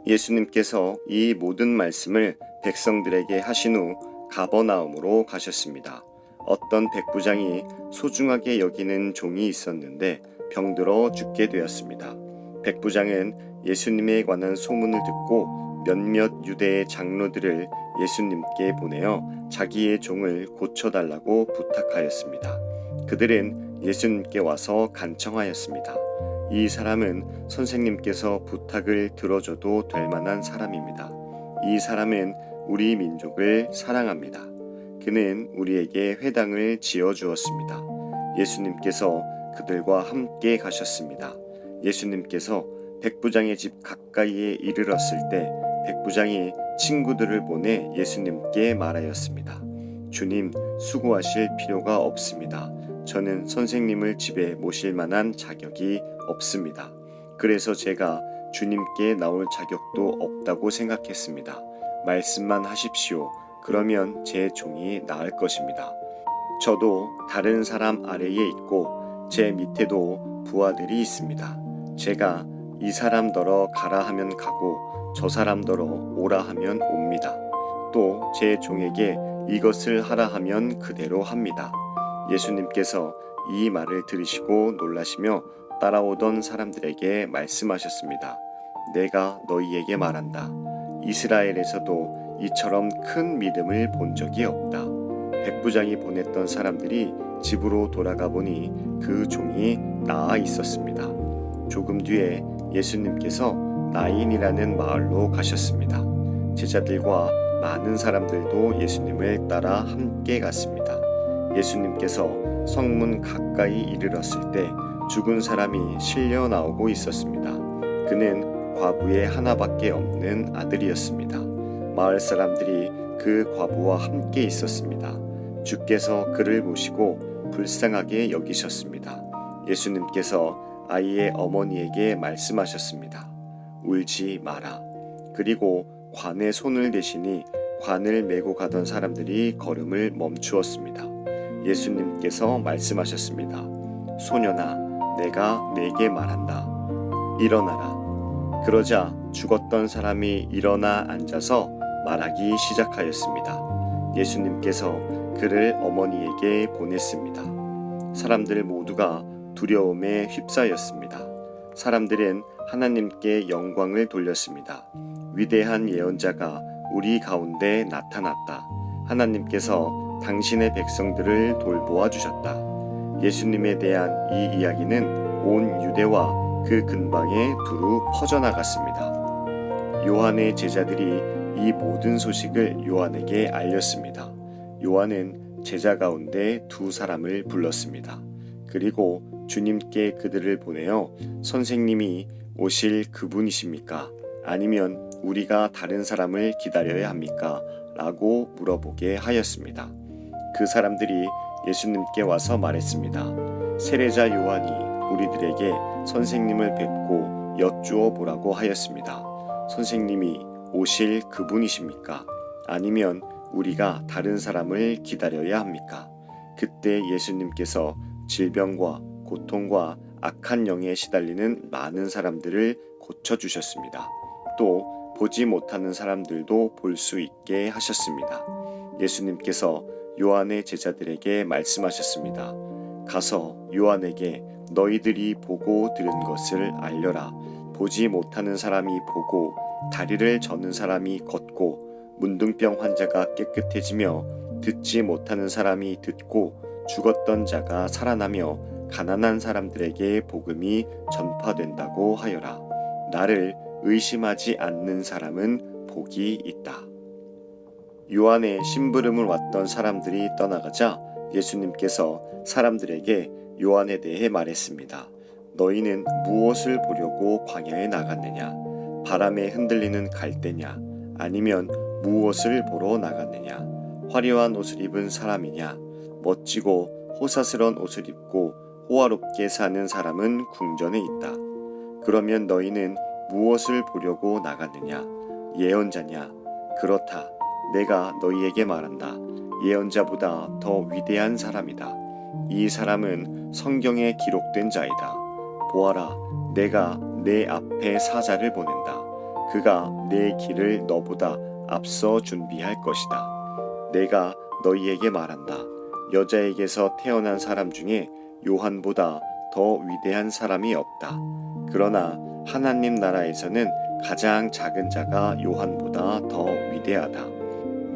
예수님께서 이 모든 말씀을 백성들에게 하신 후 가버나움으로 가셨습니다. 어떤 백부장이 소중하게 여기는 종이 있었는데 병들어 죽게 되었습니다. 백부장은 예수님에 관한 소문을 듣고 몇몇 유대의 장로들을 예수님께 보내어 자기의 종을 고쳐달라고 부탁하였습니다. 그들은 예수님께 와서 간청하였습니다. 이 사람은 선생님께서 부탁을 들어줘도 될 만한 사람입니다. 이 사람은 우리 민족을 사랑합니다. 그는 우리에게 회당을 지어 주었습니다. 예수님께서 그들과 함께 가셨습니다. 예수님께서 백부장의 집 가까이에 이르렀을 때 백부장이 친구들을 보내 예수님께 말하였습니다. 주님, 수고하실 필요가 없습니다. 저는 선생님을 집에 모실 만한 자격이 없습니다. 그래서 제가 주님께 나올 자격도 없다고 생각했습니다. 말씀만 하십시오. 그러면 제 종이 나을 것입니다. 저도 다른 사람 아래에 있고 제 밑에도 부하들이 있습니다. 제가 이 사람더러 가라 하면 가고 저 사람더러 오라 하면 옵니다. 또 제 종에게 이것을 하라 하면 그대로 합니다. 예수님께서 이 말을 들으시고 놀라시며 따라오던 사람들에게 말씀하셨습니다. 내가 너희에게 말한다. 이스라엘에서도 이처럼 큰 믿음을 본 적이 없다. 백부장이 보냈던 사람들이 집으로 돌아가 보니 그 종이 나아 있었습니다. 조금 뒤에 예수님께서 나인이라는 마을로 가셨습니다. 제자들과 많은 사람들도 예수님을 따라 함께 갔습니다. 예수님께서 성문 가까이 이르렀을 때 죽은 사람이 실려 나오고 있었습니다. 그는 과부의 하나밖에 없는 아들이었습니다. 마을 사람들이 그 과부와 함께 있었습니다. 주께서 그를 보시고 불쌍하게 여기셨습니다. 예수님께서 아이의 어머니에게 말씀하셨습니다. 울지 마라. 그리고 관에 손을 대시니 관을 메고 가던 사람들이 걸음을 멈추었습니다. 예수님께서 말씀하셨습니다. 소년아, 내가 네게 말한다. 일어나라. 그러자 죽었던 사람이 일어나 앉아서 말하기 시작하였습니다. 예수님께서 그를 어머니에게 보냈습니다. 사람들 모두가 두려움에 휩싸였습니다. 사람들은 하나님께 영광을 돌렸습니다. 위대한 예언자가 우리 가운데 나타났다. 하나님께서 당신의 백성들을 돌보아 주셨다. 예수님에 대한 이 이야기는 온 유대와 그 근방에 두루 퍼져나갔습니다. 요한의 제자들이 이 모든 소식을 요한에게 알렸습니다. 요한은 제자 가운데 두 사람을 불렀습니다. 그리고 주님께 그들을 보내어 선생님이 오실 그분이십니까? 아니면 우리가 다른 사람을 기다려야 합니까? 라고 물어보게 하였습니다. 그 사람들이 예수님께 와서 말했습니다. 세례자 요한이 우리들에게 선생님을 뵙고 여쭈어 보라고 하였습니다. 선생님이 오실 그분이십니까? 아니면 우리가 다른 사람을 기다려야 합니까? 그때 예수님께서 질병과 고통과 악한 영에 시달리는 많은 사람들을 고쳐주셨습니다. 또 보지 못하는 사람들도 볼 수 있게 하셨습니다. 예수님께서 요한의 제자들에게 말씀하셨습니다. 가서 요한에게 너희들이 보고 들은 것을 알려라. 보지 못하는 사람이 보고 다리를 저는 사람이 걷고 문둥병 환자가 깨끗해지며 듣지 못하는 사람이 듣고 죽었던 자가 살아나며 가난한 사람들에게 복음이 전파된다고 하여라. 나를 의심하지 않는 사람은 복이 있다. 요한의 심부름을 왔던 사람들이 떠나가자 예수님께서 사람들에게 요한에 대해 말했습니다. 너희는 무엇을 보려고 광야에 나갔느냐? 바람에 흔들리는 갈대냐? 아니면 무엇을 보러 나갔느냐? 화려한 옷을 입은 사람이냐? 멋지고 호사스러운 옷을 입고 호화롭게 사는 사람은 궁전에 있다. 그러면 너희는 무엇을 보려고 나갔느냐? 예언자냐? 그렇다. 내가 너희에게 말한다. 예언자보다 더 위대한 사람이다. 이 사람은 성경에 기록된 자이다. 보아라, 내가 내 앞에 사자를 보낸다. 그가 내 길을 너보다 앞서 준비할 것이다. 내가 너희에게 말한다. 여자에게서 태어난 사람 중에 요한보다 더 위대한 사람이 없다. 그러나 하나님 나라에서는 가장 작은 자가 요한보다 더 위대하다.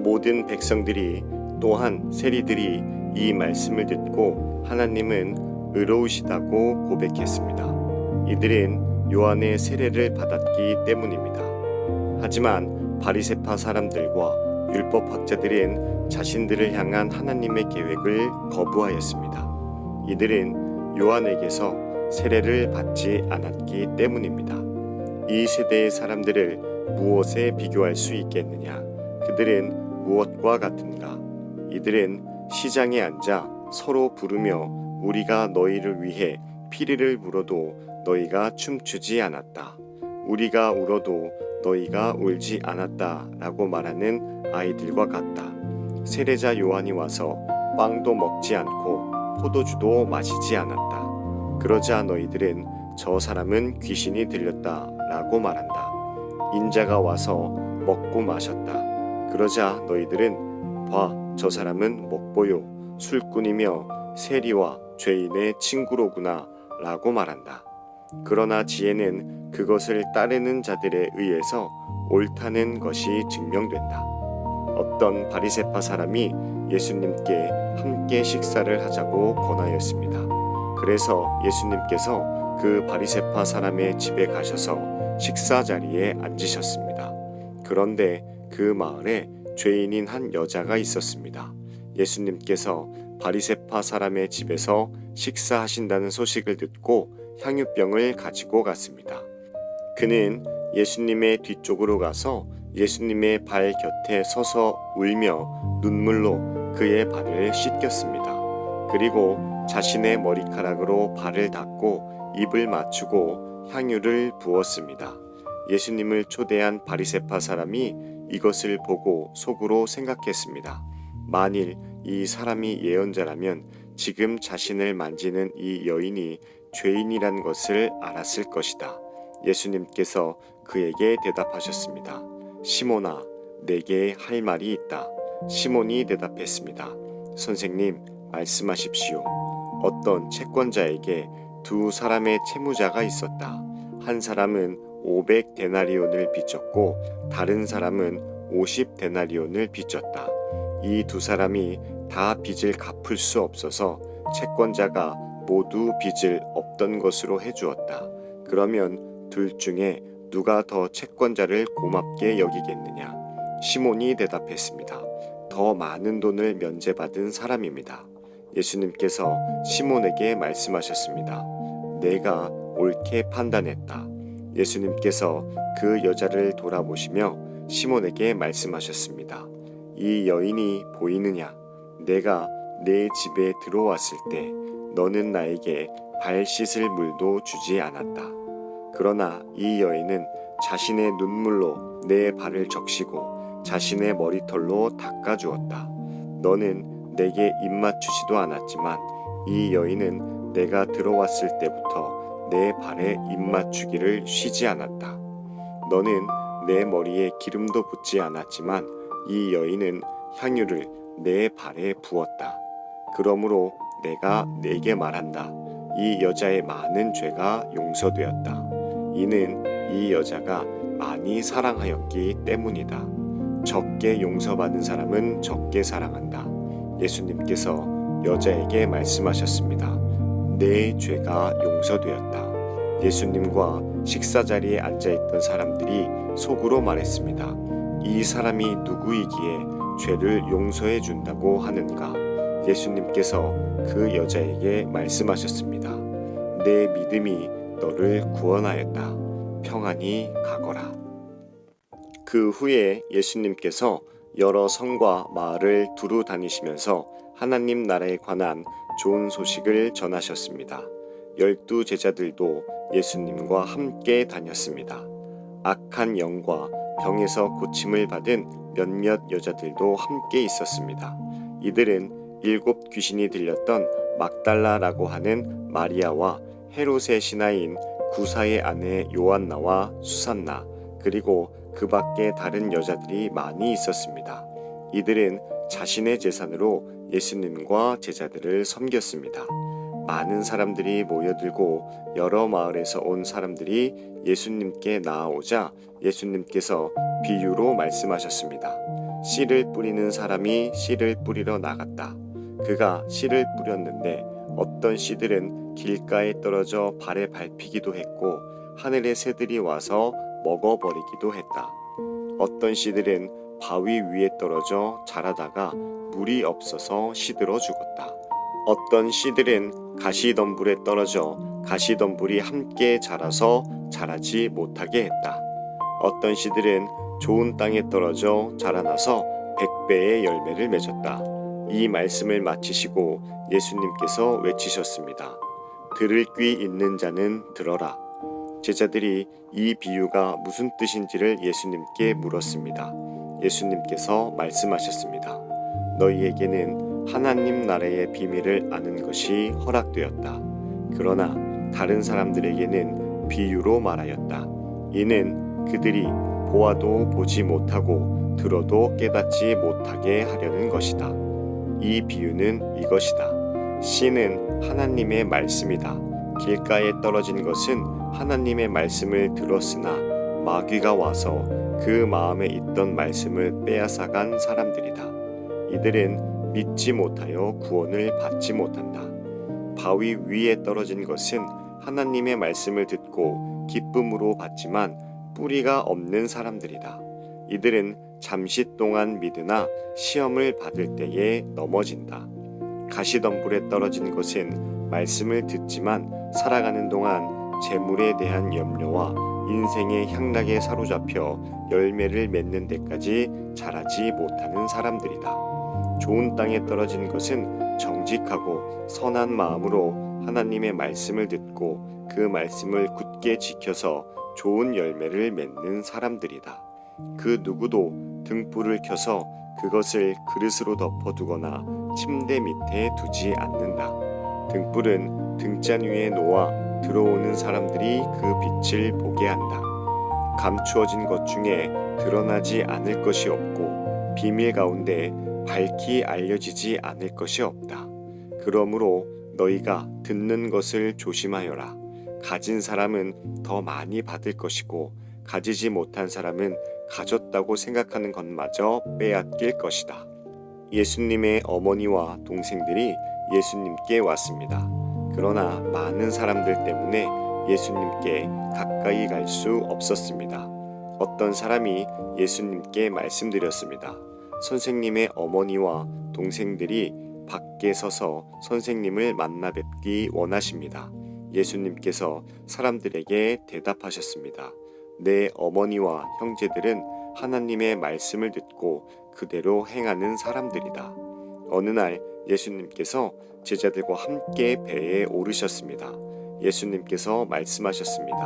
모든 백성들이 또한 세리들이 이 말씀을 듣고 하나님은 의로우시다고 고백했습니다. 이들은 요한의 세례를 받았기 때문입니다. 하지만 바리새파 사람들과 율법 학자들은 자신들을 향한 하나님의 계획을 거부하였습니다. 이들은 요한에게서 세례를 받지 않았기 때문입니다. 이 세대의 사람들을 무엇에 비교할 수 있겠느냐? 그들은 무엇과 같은가? 이들은 시장에 앉아 서로 부르며 우리가 너희를 위해 피리를 불어도 너희가 춤추지 않았다. 우리가 울어도 너희가 울지 않았다 라고 말하는 아이들과 같다. 세례자 요한이 와서 빵도 먹지 않고 포도주도 마시지 않았다. 그러자 너희들은 저 사람은 귀신이 들렸다 라고 말한다. 인자가 와서 먹고 마셨다. 그러자 너희들은 봐, 저 사람은 먹보요 술꾼이며 세리와 죄인의 친구로구나 라고 말한다. 그러나 지혜는 그것을 따르는 자들에 의해서 옳다는 것이 증명된다. 어떤 바리새파 사람이 예수님께 함께 식사를 하자고 권하였습니다. 그래서 예수님께서 그 바리새파 사람의 집에 가셔서 식사 자리에 앉으셨습니다. 그런데 그 마을에 죄인인 한 여자가 있었습니다. 예수님께서 바리새파 사람의 집에서 식사하신다는 소식을 듣고 향유병을 가지고 갔습니다. 그는 예수님의 뒤쪽으로 가서 예수님의 발 곁에 서서 울며 눈물로 그의 발을 씻겼습니다. 그리고 자신의 머리카락으로 발을 닦고 입을 맞추고 향유를 부었습니다. 예수님을 초대한 바리새파 사람이 이것을 보고 속으로 생각했습니다. 만일 이 사람이 예언자라면 지금 자신을 만지는 이 여인이 죄인이란 것을 알았을 것이다. 예수님께서 그에게 대답하셨습니다. 시몬아, 내게 할 말이 있다. 시몬이 대답했습니다. 선생님, 말씀하십시오. 어떤 채권자에게 두 사람의 채무자가 있었다. 한 사람은 500데나리온을 빚졌고 다른 사람은 50데나리온을 빚졌다. 이 두 사람이 다 빚을 갚을 수 없어서 채권자가 모두 빚을 없던 것으로 해주었다. 그러면 둘 중에 누가 더 채권자를 고맙게 여기겠느냐? 시몬이 대답했습니다. 더 많은 돈을 면제받은 사람입니다. 예수님께서 시몬에게 말씀하셨습니다. 내가 옳게 판단했다. 예수님께서 그 여자를 돌아보시며 시몬에게 말씀하셨습니다. 이 여인이 보이느냐? 내가 내 집에 들어왔을 때 너는 나에게 발 씻을 물도 주지 않았다. 그러나 이 여인은 자신의 눈물로 내 발을 적시고 자신의 머리털로 닦아주었다. 너는 내게 입맞추지도 않았지만 이 여인은 내가 들어왔을 때부터 내 발에 입맞추기를 쉬지 않았다. 너는 내 머리에 기름도 붓지 않았지만 이 여인은 향유를 내 발에 부었다. 그러므로 내가 네게 말한다. 이 여자의 많은 죄가 용서되었다. 이는 이 여자가 많이 사랑하였기 때문이다. 적게 용서받은 사람은 적게 사랑한다. 예수님께서 여자에게 말씀하셨습니다. 내 죄가 용서되었다. 예수님과 식사 자리에 앉아있던 사람들이 속으로 말했습니다. 이 사람이 누구이기에 죄를 용서해 준다고 하는가? 예수님께서 그 여자에게 말씀하셨습니다. 내 믿음이 너를 구원하였다. 평안히 가거라. 그 후에 예수님께서 여러 성과 마을을 두루 다니시면서 하나님 나라에 관한 좋은 소식을 전하셨습니다. 12 제자들도 예수님과 함께 다녔습니다. 악한 영과 병에서 고침을 받은 몇몇 여자들도 함께 있었습니다. 이들은 7 귀신이 들렸던 막달라라고 하는 마리아와 헤롯의 신하인 구사의 아내 요한나와 수산나 그리고 그 밖에 다른 여자들이 많이 있었습니다. 이들은 자신의 재산으로 예수님과 제자들을 섬겼습니다. 많은 사람들이 모여들고 여러 마을에서 온 사람들이 예수님께 나아오자 예수님께서 비유로 말씀하셨습니다. 씨를 뿌리는 사람이 씨를 뿌리러 나갔다. 그가 씨를 뿌렸는데 어떤 씨들은 길가에 떨어져 발에 밟히기도 했고 하늘의 새들이 와서 먹어버리기도 했다. 어떤 씨들은 바위 위에 떨어져 자라다가 물이 없어서 시들어 죽었다. 어떤 씨들은 가시덤불에 떨어져 가시덤불이 함께 자라서 자라지 못하게 했다. 어떤 씨들은 좋은 땅에 떨어져 자라나서 100배의 열매를 맺었다. 이 말씀을 마치시고 예수님께서 외치셨습니다. 들을 귀 있는 자는 들어라. 제자들이 이 비유가 무슨 뜻인지를 예수님께 물었습니다. 예수님께서 말씀하셨습니다. 너희에게는 하나님 나라의 비밀을 아는 것이 허락되었다. 그러나 다른 사람들에게는 비유로 말하였다. 이는 그들이 보아도 보지 못하고 들어도 깨닫지 못하게 하려는 것이다. 이 비유는 이것이다. 씨는 하나님의 말씀이다. 길가에 떨어진 것은 하나님의 말씀을 들었으나 마귀가 와서 그 마음에 있던 말씀을 빼앗아간 사람들이다. 이들은 믿지 못하여 구원을 받지 못한다. 바위 위에 떨어진 것은 하나님의 말씀을 듣고 기쁨으로 받지만 뿌리가 없는 사람들이다. 이들은 잠시 동안 믿으나 시험을 받을 때에 넘어진다. 가시덤불에 떨어진 것은 말씀을 듣지만 살아가는 동안 재물에 대한 염려와 인생의 향락에 사로잡혀 열매를 맺는 데까지 자라지 못하는 사람들이다. 좋은 땅에 떨어진 것은 정직하고 선한 마음으로 하나님의 말씀을 듣고 그 말씀을 굳게 지켜서 좋은 열매를 맺는 사람들이다. 그 누구도 등불을 켜서 그것을 그릇으로 덮어두거나 침대 밑에 두지 않는다. 등불은 등잔 위에 놓아 들어오는 사람들이 그 빛을 보게 한다. 감추어진 것 중에 드러나지 않을 것이 없고 비밀 가운데 밝히 알려지지 않을 것이 없다. 그러므로 너희가 듣는 것을 조심하여라. 가진 사람은 더 많이 받을 것이고 가지지 못한 사람은 가졌다고 생각하는 것마저 빼앗길 것이다. 예수님의 어머니와 동생들이 예수님께 왔습니다. 그러나 많은 사람들 때문에 예수님께 가까이 갈 수 없었습니다. 어떤 사람이 예수님께 말씀드렸습니다. 선생님의 어머니와 동생들이 밖에 서서 선생님을 만나 뵙기 원하십니다. 예수님께서 사람들에게 대답하셨습니다. 내 어머니와 형제들은 하나님의 말씀을 듣고 그대로 행하는 사람들이다. 어느 날 예수님께서 제자들과 함께 배에 오르셨습니다. 예수님께서 말씀하셨습니다.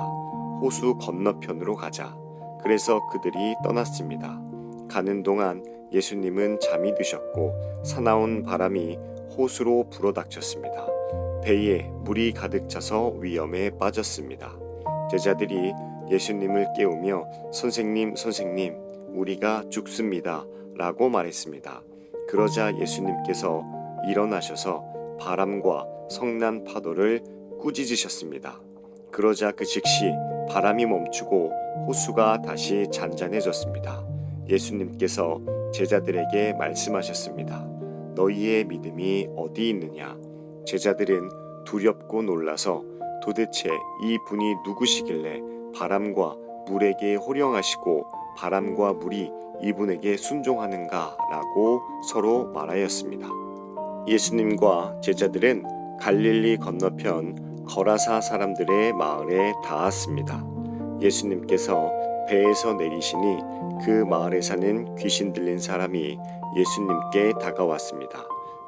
호수 건너편으로 가자. 그래서 그들이 떠났습니다. 가는 동안 예수님은 잠이 드셨고 사나운 바람이 호수로 불어닥쳤습니다. 배에 물이 가득 차서 위험에 빠졌습니다. 제자들이 예수님을 깨우며 선생님, 선생님, 우리가 죽습니다. 라고 말했습니다. 그러자 예수님께서 일어나셔서 바람과 성난 파도를 꾸짖으셨습니다. 그러자 그 즉시 바람이 멈추고 호수가 다시 잔잔해졌습니다. 예수님께서 제자들에게 말씀하셨습니다. 너희의 믿음이 어디 있느냐? 제자들은 두렵고 놀라서 도대체 이 분이 누구시길래 바람과 물에게 호령하시고 바람과 물이 이분에게 순종하는가? 라고 서로 말하였습니다. 예수님과 제자들은 갈릴리 건너편 거라사 사람들의 마을에 닿았습니다. 예수님께서 배에서 내리시니 그 마을에 사는 귀신 들린 사람이 예수님께 다가왔습니다.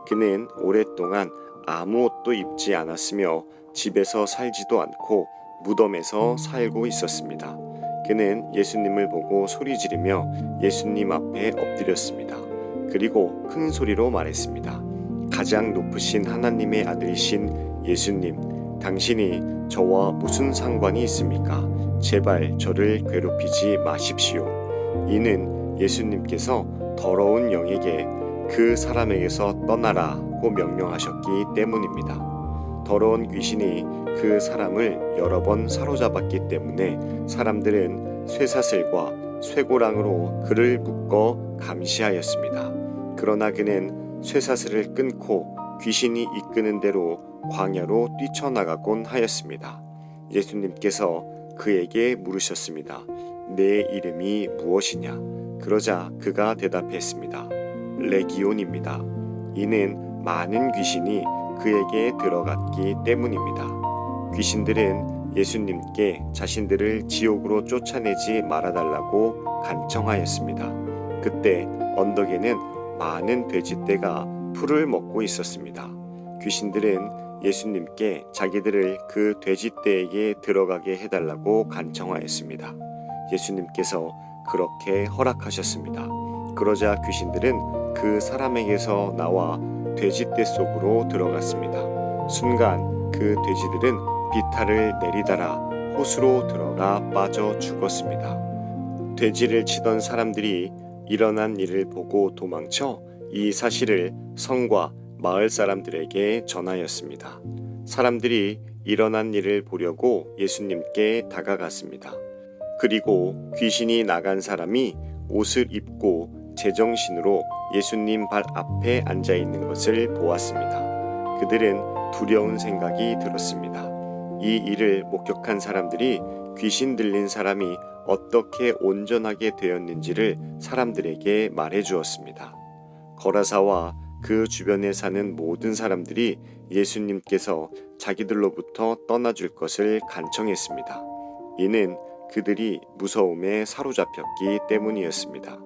그는 오랫동안 아무 옷도 입지 않았으며 집에서 살지도 않고 무덤에서 살고 있었습니다. 그는 예수님을 보고 소리 지르며 예수님 앞에 엎드렸습니다. 그리고 큰 소리로 말했습니다. 가장 높으신 하나님의 아들이신 예수님, 당신이 저와 무슨 상관이 있습니까? 제발 저를 괴롭히지 마십시오. 이는 예수님께서 더러운 영에게 그 사람에게서 떠나라고 명령하셨기 때문입니다. 더러운 귀신이 그 사람을 여러 번 사로잡았기 때문에 사람들은 쇠사슬과 쇠고랑으로 그를 묶어 감시하였습니다. 그러나 그는 쇠사슬을 끊고 귀신이 이끄는 대로 광야로 뛰쳐나가곤 하였습니다. 예수님께서 그에게 물으셨습니다. 내 이름이 무엇이냐? 그러자 그가 대답했습니다. 레기온입니다. 이는 많은 귀신이 그에게 들어갔기 때문입니다. 귀신들은 예수님께 자신들을 지옥으로 쫓아내지 말아달라고 간청하였습니다. 그때 언덕에는 많은 돼지떼가 풀을 먹고 있었습니다. 귀신들은 예수님께 자기들을 그 돼지떼에게 들어가게 해달라고 간청하였습니다. 예수님께서 그렇게 허락하셨습니다. 그러자 귀신들은 그 사람에게서 나와 돼지떼 속으로 들어갔습니다. 순간 그 돼지들은 비탈을 내리달아 호수로 들어가 빠져 죽었습니다. 돼지를 치던 사람들이 일어난 일을 보고 도망쳐 이 사실을 성과 마을 사람들에게 전하였습니다. 사람들이 일어난 일을 보려고 예수님께 다가갔습니다. 그리고 귀신이 나간 사람이 옷을 입고 제정신으로 예수님 발 앞에 앉아 있는 것을 보았습니다. 그들은 두려운 생각이 들었습니다. 이 일을 목격한 사람들이 귀신 들린 사람이 어떻게 온전하게 되었는지를 사람들에게 말해 주었습니다. 거라사와 그 주변에 사는 모든 사람들이 예수님께서 자기들로부터 떠나줄 것을 간청했습니다. 이는 그들이 무서움에 사로잡혔기 때문이었습니다.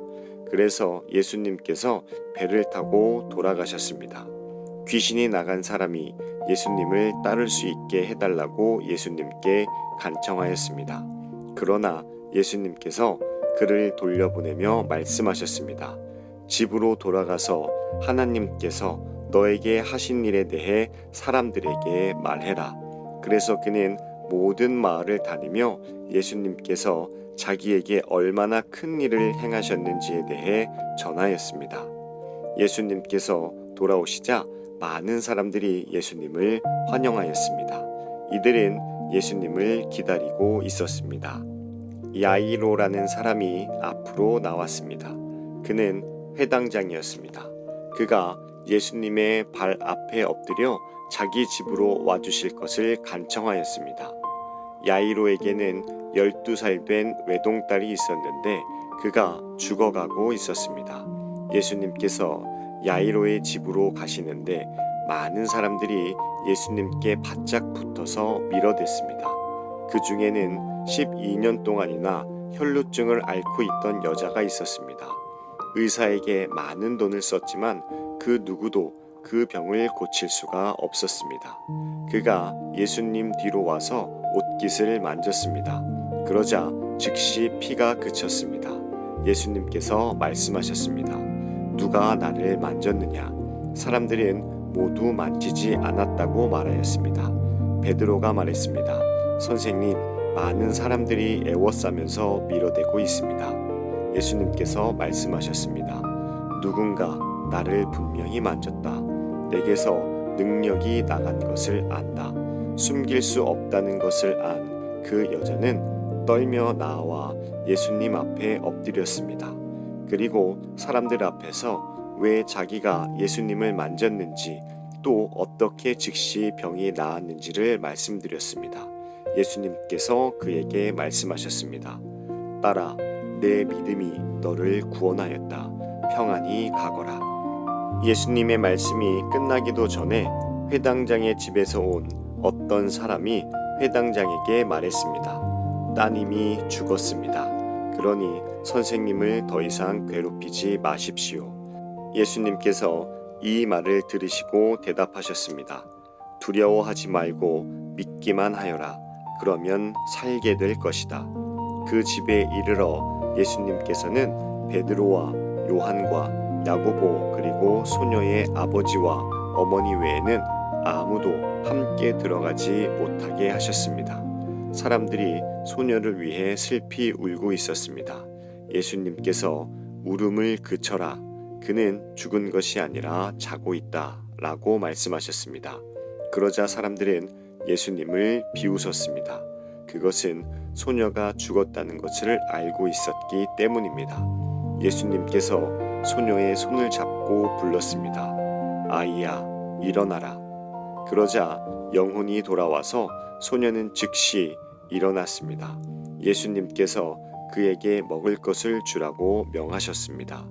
그래서 예수님께서 배를 타고 돌아가셨습니다. 귀신이 나간 사람이 예수님을 따를 수 있게 해달라고 예수님께 간청하였습니다. 그러나 예수님께서 그를 돌려보내며 말씀하셨습니다. 집으로 돌아가서 하나님께서 너에게 하신 일에 대해 사람들에게 말해라. 그래서 그는 모든 마을을 다니며 예수님께서 자기에게 얼마나 큰 일을 행하셨는지에 대해 전하였습니다. 예수님께서 돌아오시자 많은 사람들이 예수님을 환영하였습니다. 이들은 예수님을 기다리고 있었습니다. 야이로라는 사람이 앞으로 나왔습니다. 그는 회당장이었습니다. 그가 예수님의 발 앞에 엎드려 자기 집으로 와주실 것을 간청하였습니다. 야이로에게는 12살 된 외동딸이 있었는데 그가 죽어가고 있었습니다. 예수님께서 야이로의 집으로 가시는데 많은 사람들이 예수님께 바짝 붙어서 밀어댔습니다. 그 중에는 12년 동안이나 혈루증을 앓고 있던 여자가 있었습니다. 의사에게 많은 돈을 썼지만 그 누구도 그 병을 고칠 수가 없었습니다. 그가 예수님 뒤로 와서 옷깃을 만졌습니다. 그러자 즉시 피가 그쳤습니다. 예수님께서 말씀하셨습니다. 누가 나를 만졌느냐? 사람들은 모두 만지지 않았다고 말하였습니다. 베드로가 말했습니다. 선생님, 많은 사람들이 애워싸면서 밀어대고 있습니다. 예수님께서 말씀하셨습니다. 누군가 나를 분명히 만졌다. 내게서 능력이 나간 것을 안다. 숨길 수 없다는 것을 안 그 여자는 떨며 나와 예수님 앞에 엎드렸습니다. 그리고 사람들 앞에서 왜 자기가 예수님을 만졌는지 또 어떻게 즉시 병이 나았는지를 말씀드렸습니다. 예수님께서 그에게 말씀하셨습니다. 딸아, 내 믿음이 너를 구원하였다. 평안히 가거라. 예수님의 말씀이 끝나기도 전에 회당장의 집에서 온 어떤 사람이 회당장에게 말했습니다. 따님이 죽었습니다. 그러니 선생님을 더 이상 괴롭히지 마십시오. 예수님께서 이 말을 들으시고 대답하셨습니다. 두려워하지 말고 믿기만 하여라. 그러면 살게 될 것이다. 그 집에 이르러 예수님께서는 베드로와 요한과 야고보 그리고 소녀의 아버지와 어머니 외에는 아무도 함께 들어가지 못하게 하셨습니다. 사람들이 소녀를 위해 슬피 울고 있었습니다. 예수님께서 울음을 그쳐라. 그는 죽은 것이 아니라 자고 있다. 라고 말씀하셨습니다. 그러자 사람들은 예수님을 비웃었습니다. 그것은 소녀가 죽었다는 것을 알고 있었기 때문입니다. 예수님께서 소녀의 손을 잡고 불렀습니다. 아이야, 일어나라. 그러자 영혼이 돌아와서 소녀는 즉시 일어났습니다. 예수님께서 그에게 먹을 것을 주라고 명하셨습니다.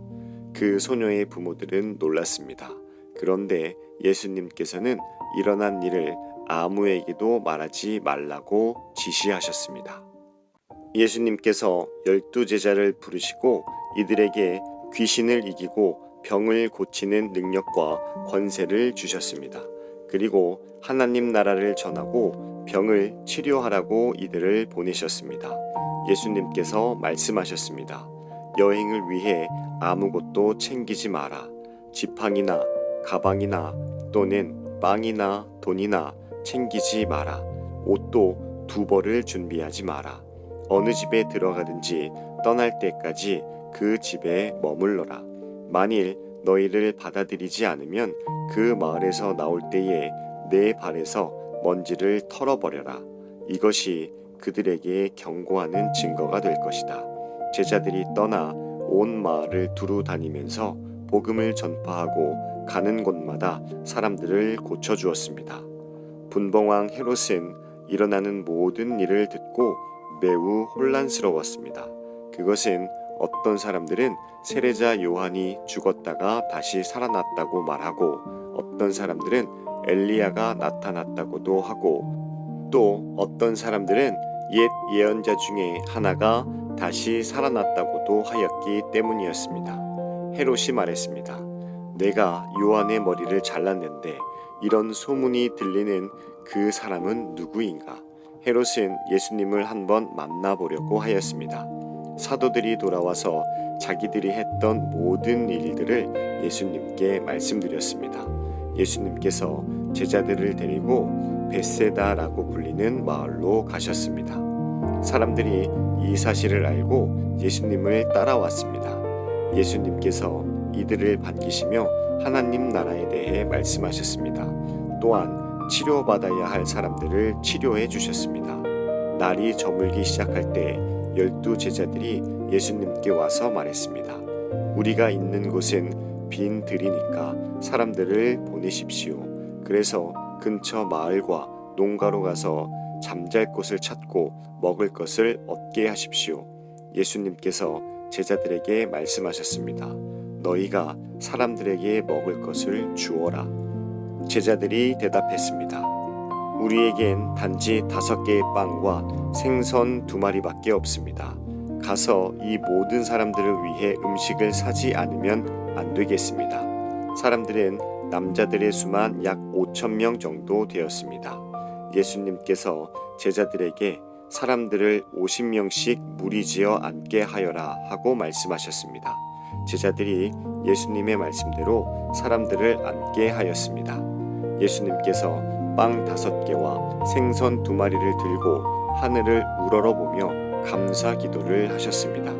그 소녀의 부모들은 놀랐습니다. 그런데 예수님께서는 일어난 일을 아무에게도 말하지 말라고 지시하셨습니다. 예수님께서 12제자를 부르시고 이들에게 귀신을 이기고 병을 고치는 능력과 권세를 주셨습니다. 그리고 하나님 나라를 전하고 병을 치료하라고 이들을 보내셨습니다. 예수님께서 말씀하셨습니다. 여행을 위해 아무것도 챙기지 마라. 지팡이나 가방이나 또는 빵이나 돈이나 챙기지 마라. 옷도 두 벌을 준비하지 마라. 어느 집에 들어가든지 떠날 때까지 그 집에 머물러라. 만일 너희를 받아들이지 않으면 그 마을에서 나올 때에 내 발에서 먼지를 털어버려라. 이것이 그들에게 경고하는 증거가 될 것이다. 제자들이 떠나 온 마을을 두루 다니면서 복음을 전파하고 가는 곳마다 사람들을 고쳐주었습니다. 분봉왕 헤롯은 일어나는 모든 일을 듣고 매우 혼란스러웠습니다. 그것은 어떤 사람들은 세례자 요한이 죽었다가 다시 살아났다고 말하고 어떤 사람들은 엘리야가 나타났다고도 하고 또 어떤 사람들은 옛 예언자 중에 하나가 다시 살아났다고도 하였기 때문이었습니다. 헤롯이 말했습니다. 내가 요한의 머리를 잘랐는데 이런 소문이 들리는 그 사람은 누구인가? 헤롯은 예수님을 한번 만나보려고 하였습니다. 사도들이 돌아와서 자기들이 했던 모든 일들을 예수님께 말씀드렸습니다. 예수님께서 제자들을 데리고 벳세다라고 불리는 마을로 가셨습니다. 사람들이 이 사실을 알고 예수님을 따라왔습니다. 예수님께서 이들을 반기시며 하나님 나라에 대해 말씀하셨습니다. 또한 치료받아야 할 사람들을 치료해 주셨습니다. 날이 저물기 시작할 때 12제자들이 예수님께 와서 말했습니다. 우리가 있는 곳은 빈 들이니까 사람들을 보내십시오. 그래서 근처 마을과 농가로 가서 잠잘 곳을 찾고 먹을 것을 얻게 하십시오. 예수님께서 제자들에게 말씀하셨습니다. 너희가 사람들에게 먹을 것을 주어라. 제자들이 대답했습니다. 우리에겐 단지 5개의 빵과 생선 2마리밖에 없습니다. 가서 이 모든 사람들을 위해 음식을 사지 않으면 안 되겠습니다. 사람들은 남자들의 수만 약 5,000명 정도 되었습니다. 예수님께서 제자들에게 사람들을 50명씩 무리지어 앉게 하여라 하고 말씀하셨습니다. 제자들이 예수님의 말씀대로 사람들을 앉게 하였습니다. 예수님께서 빵 5개와 생선 2마리를 들고 하늘을 우러러보며 감사 기도를 하셨습니다.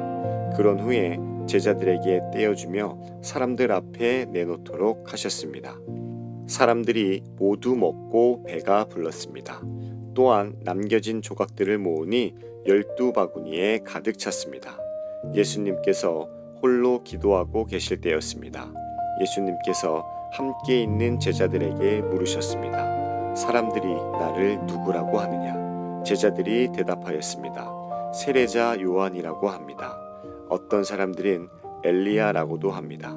그런 후에 제자들에게 떼어주며 사람들 앞에 내놓도록 하셨습니다. 사람들이 모두 먹고 배가 불렀습니다. 또한 남겨진 조각들을 모으니 12바구니에 가득 찼습니다. 예수님께서 홀로 기도하고 계실 때였습니다. 예수님께서 함께 있는 제자들에게 물으셨습니다. 사람들이 나를 누구라고 하느냐? 제자들이 대답하였습니다. 세례자 요한이라고 합니다. 어떤 사람들은 엘리야라고도 합니다.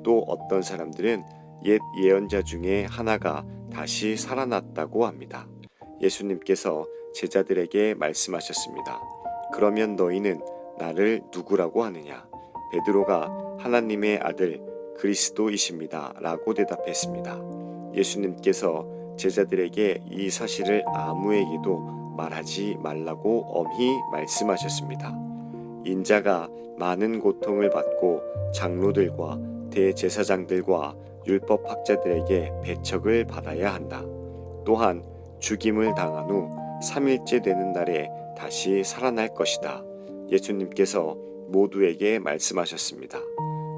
또 어떤 사람들은 옛 예언자 중에 하나가 다시 살아났다고 합니다. 예수님께서 제자들에게 말씀하셨습니다. 그러면 너희는 나를 누구라고 하느냐? 베드로가 하나님의 아들 그리스도이십니다 라고 대답했습니다. 예수님께서 제자들에게 이 사실을 아무에게도 말하지 말라고 엄히 말씀하셨습니다. 인자가 많은 고통을 받고 장로들과 대제사장들과 율법학자들에게 배척을 받아야 한다. 또한 죽임을 당한 후 3일째 되는 날에 다시 살아날 것이다. 예수님께서 모두에게 말씀하셨습니다.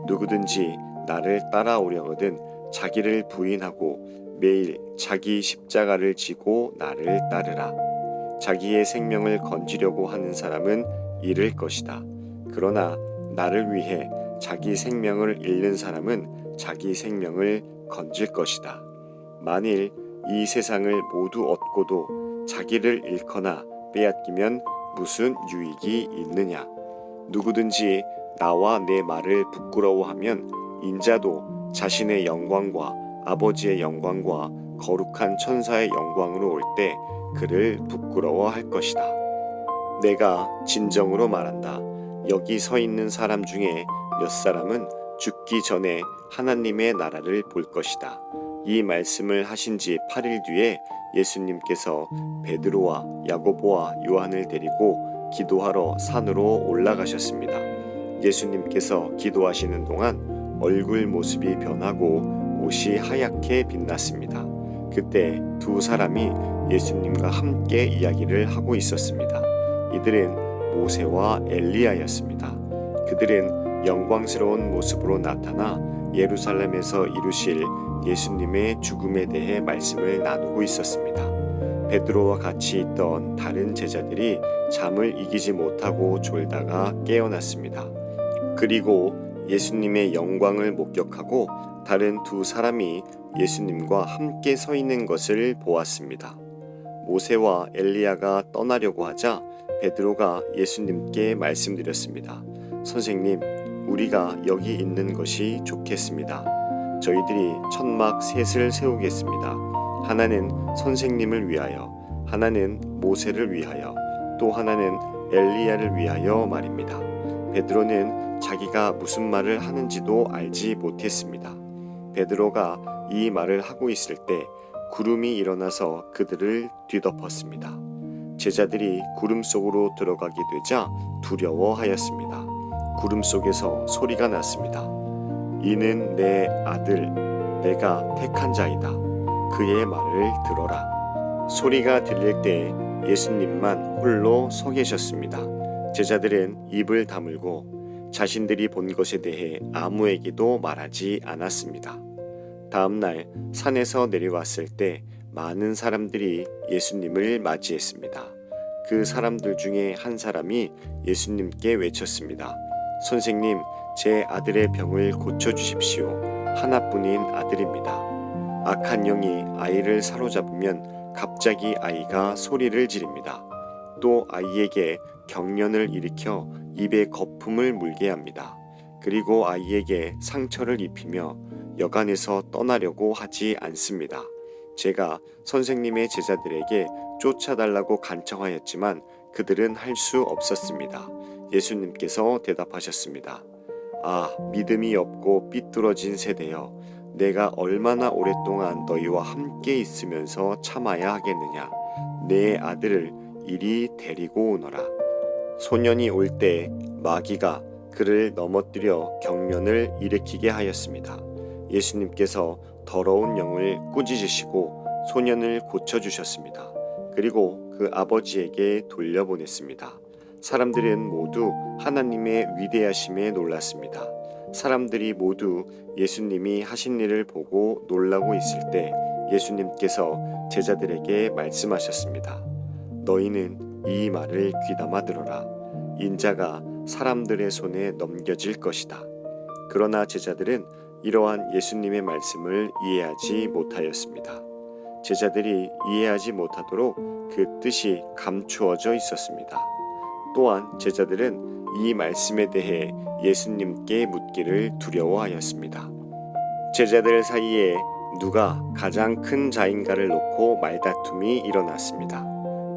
누구든지 나를 따라오려거든 자기를 부인하고 매일 자기 십자가를 지고 나를 따르라. 자기의 생명을 건지려고 하는 사람은 잃을 것이다. 그러나 나를 위해 자기 생명을 잃는 사람은 자기 생명을 건질 것이다. 만일 이 세상을 모두 얻고도 자기를 잃거나 빼앗기면 무슨 유익이 있느냐? 누구든지 나와 내 말을 부끄러워하면 인자도 자신의 영광과 아버지의 영광과 거룩한 천사의 영광으로 올 때 그를 부끄러워할 것이다. 내가 진정으로 말한다. 여기 서 있는 사람 중에 몇 사람은 죽기 전에 하나님의 나라를 볼 것이다. 이 말씀을 하신 지 8일 뒤에 예수님께서 베드로와 야고보와 요한을 데리고 기도하러 산으로 올라가셨습니다. 예수님께서 기도하시는 동안 얼굴 모습이 변하고 옷이 하얗게 빛났습니다. 그때 두 사람이 예수님과 함께 이야기를 하고 있었습니다. 이들은 모세와 엘리야였습니다. 그들은 영광스러운 모습으로 나타나 예루살렘에서 이루실 예수님의 죽음에 대해 말씀을 나누고 있었습니다. 베드로와 같이 있던 다른 제자들이 잠을 이기지 못하고 졸다가 깨어났습니다. 그리고 예수님의 영광을 목격하고 다른 두 사람이 예수님과 함께 서 있는 것을 보았습니다. 모세와 엘리야가 떠나려고 하자 베드로가 예수님께 말씀드렸습니다. 선생님, 우리가 여기 있는 것이 좋겠습니다. 저희들이 천막 셋을 세우겠습니다. 하나는 선생님을 위하여, 하나는 모세를 위하여, 또 하나는 엘리야를 위하여 말입니다. 베드로는 자기가 무슨 말을 하는지도 알지 못했습니다. 베드로가 이 말을 하고 있을 때 구름이 일어나서 그들을 뒤덮었습니다. 제자들이 구름 속으로 들어가게 되자 두려워하였습니다. 구름 속에서 소리가 났습니다. 이는 내 아들, 내가 택한 자이다. 그의 말을 들어라. 소리가 들릴 때 예수님만 홀로 서 계셨습니다. 제자들은 입을 다물고 자신들이 본 것에 대해 아무에게도 말하지 않았습니다. 다음 날 산에서 내려왔을 때 많은 사람들이 예수님을 맞이했습니다. 그 사람들 중에 한 사람이 예수님께 외쳤습니다. 선생님, 제 아들의 병을 고쳐주십시오. 하나뿐인 아들입니다. 악한 영이 아이를 사로잡으면 갑자기 아이가 소리를 지릅니다. 또 아이에게 경련을 일으켜 입에 거품을 물게 합니다. 그리고 아이에게 상처를 입히며 여간에서 떠나려고 하지 않습니다. 제가 선생님의 제자들에게 쫓아달라고 간청하였지만 그들은 할 수 없었습니다. 예수님께서 대답하셨습니다. 아, 믿음이 없고 삐뚤어진 세대여, 내가 얼마나 오랫동안 너희와 함께 있으면서 참아야 하겠느냐. 내 아들을 이리 데리고 오너라. 소년이 올 때 마귀가 그를 넘어뜨려 경련을 일으키게 하였습니다. 예수님께서 더러운 영을 꾸짖으시고 소년을 고쳐주셨습니다. 그리고 그 아버지에게 돌려보냈습니다. 사람들은 모두 하나님의 위대하심에 놀랐습니다. 사람들이 모두 예수님이 하신 일을 보고 놀라고 있을 때 예수님께서 제자들에게 말씀하셨습니다. 너희는 이 말을 귀담아 들어라. 인자가 사람들의 손에 넘겨질 것이다. 그러나 제자들은 이러한 예수님의 말씀을 이해하지 못하였습니다. 제자들이 이해하지 못하도록 그 뜻이 감추어져 있었습니다. 또한 제자들은 이 말씀에 대해 예수님께 묻기를 두려워하였습니다. 제자들 사이에 누가 가장 큰 자인가를 놓고 말다툼이 일어났습니다.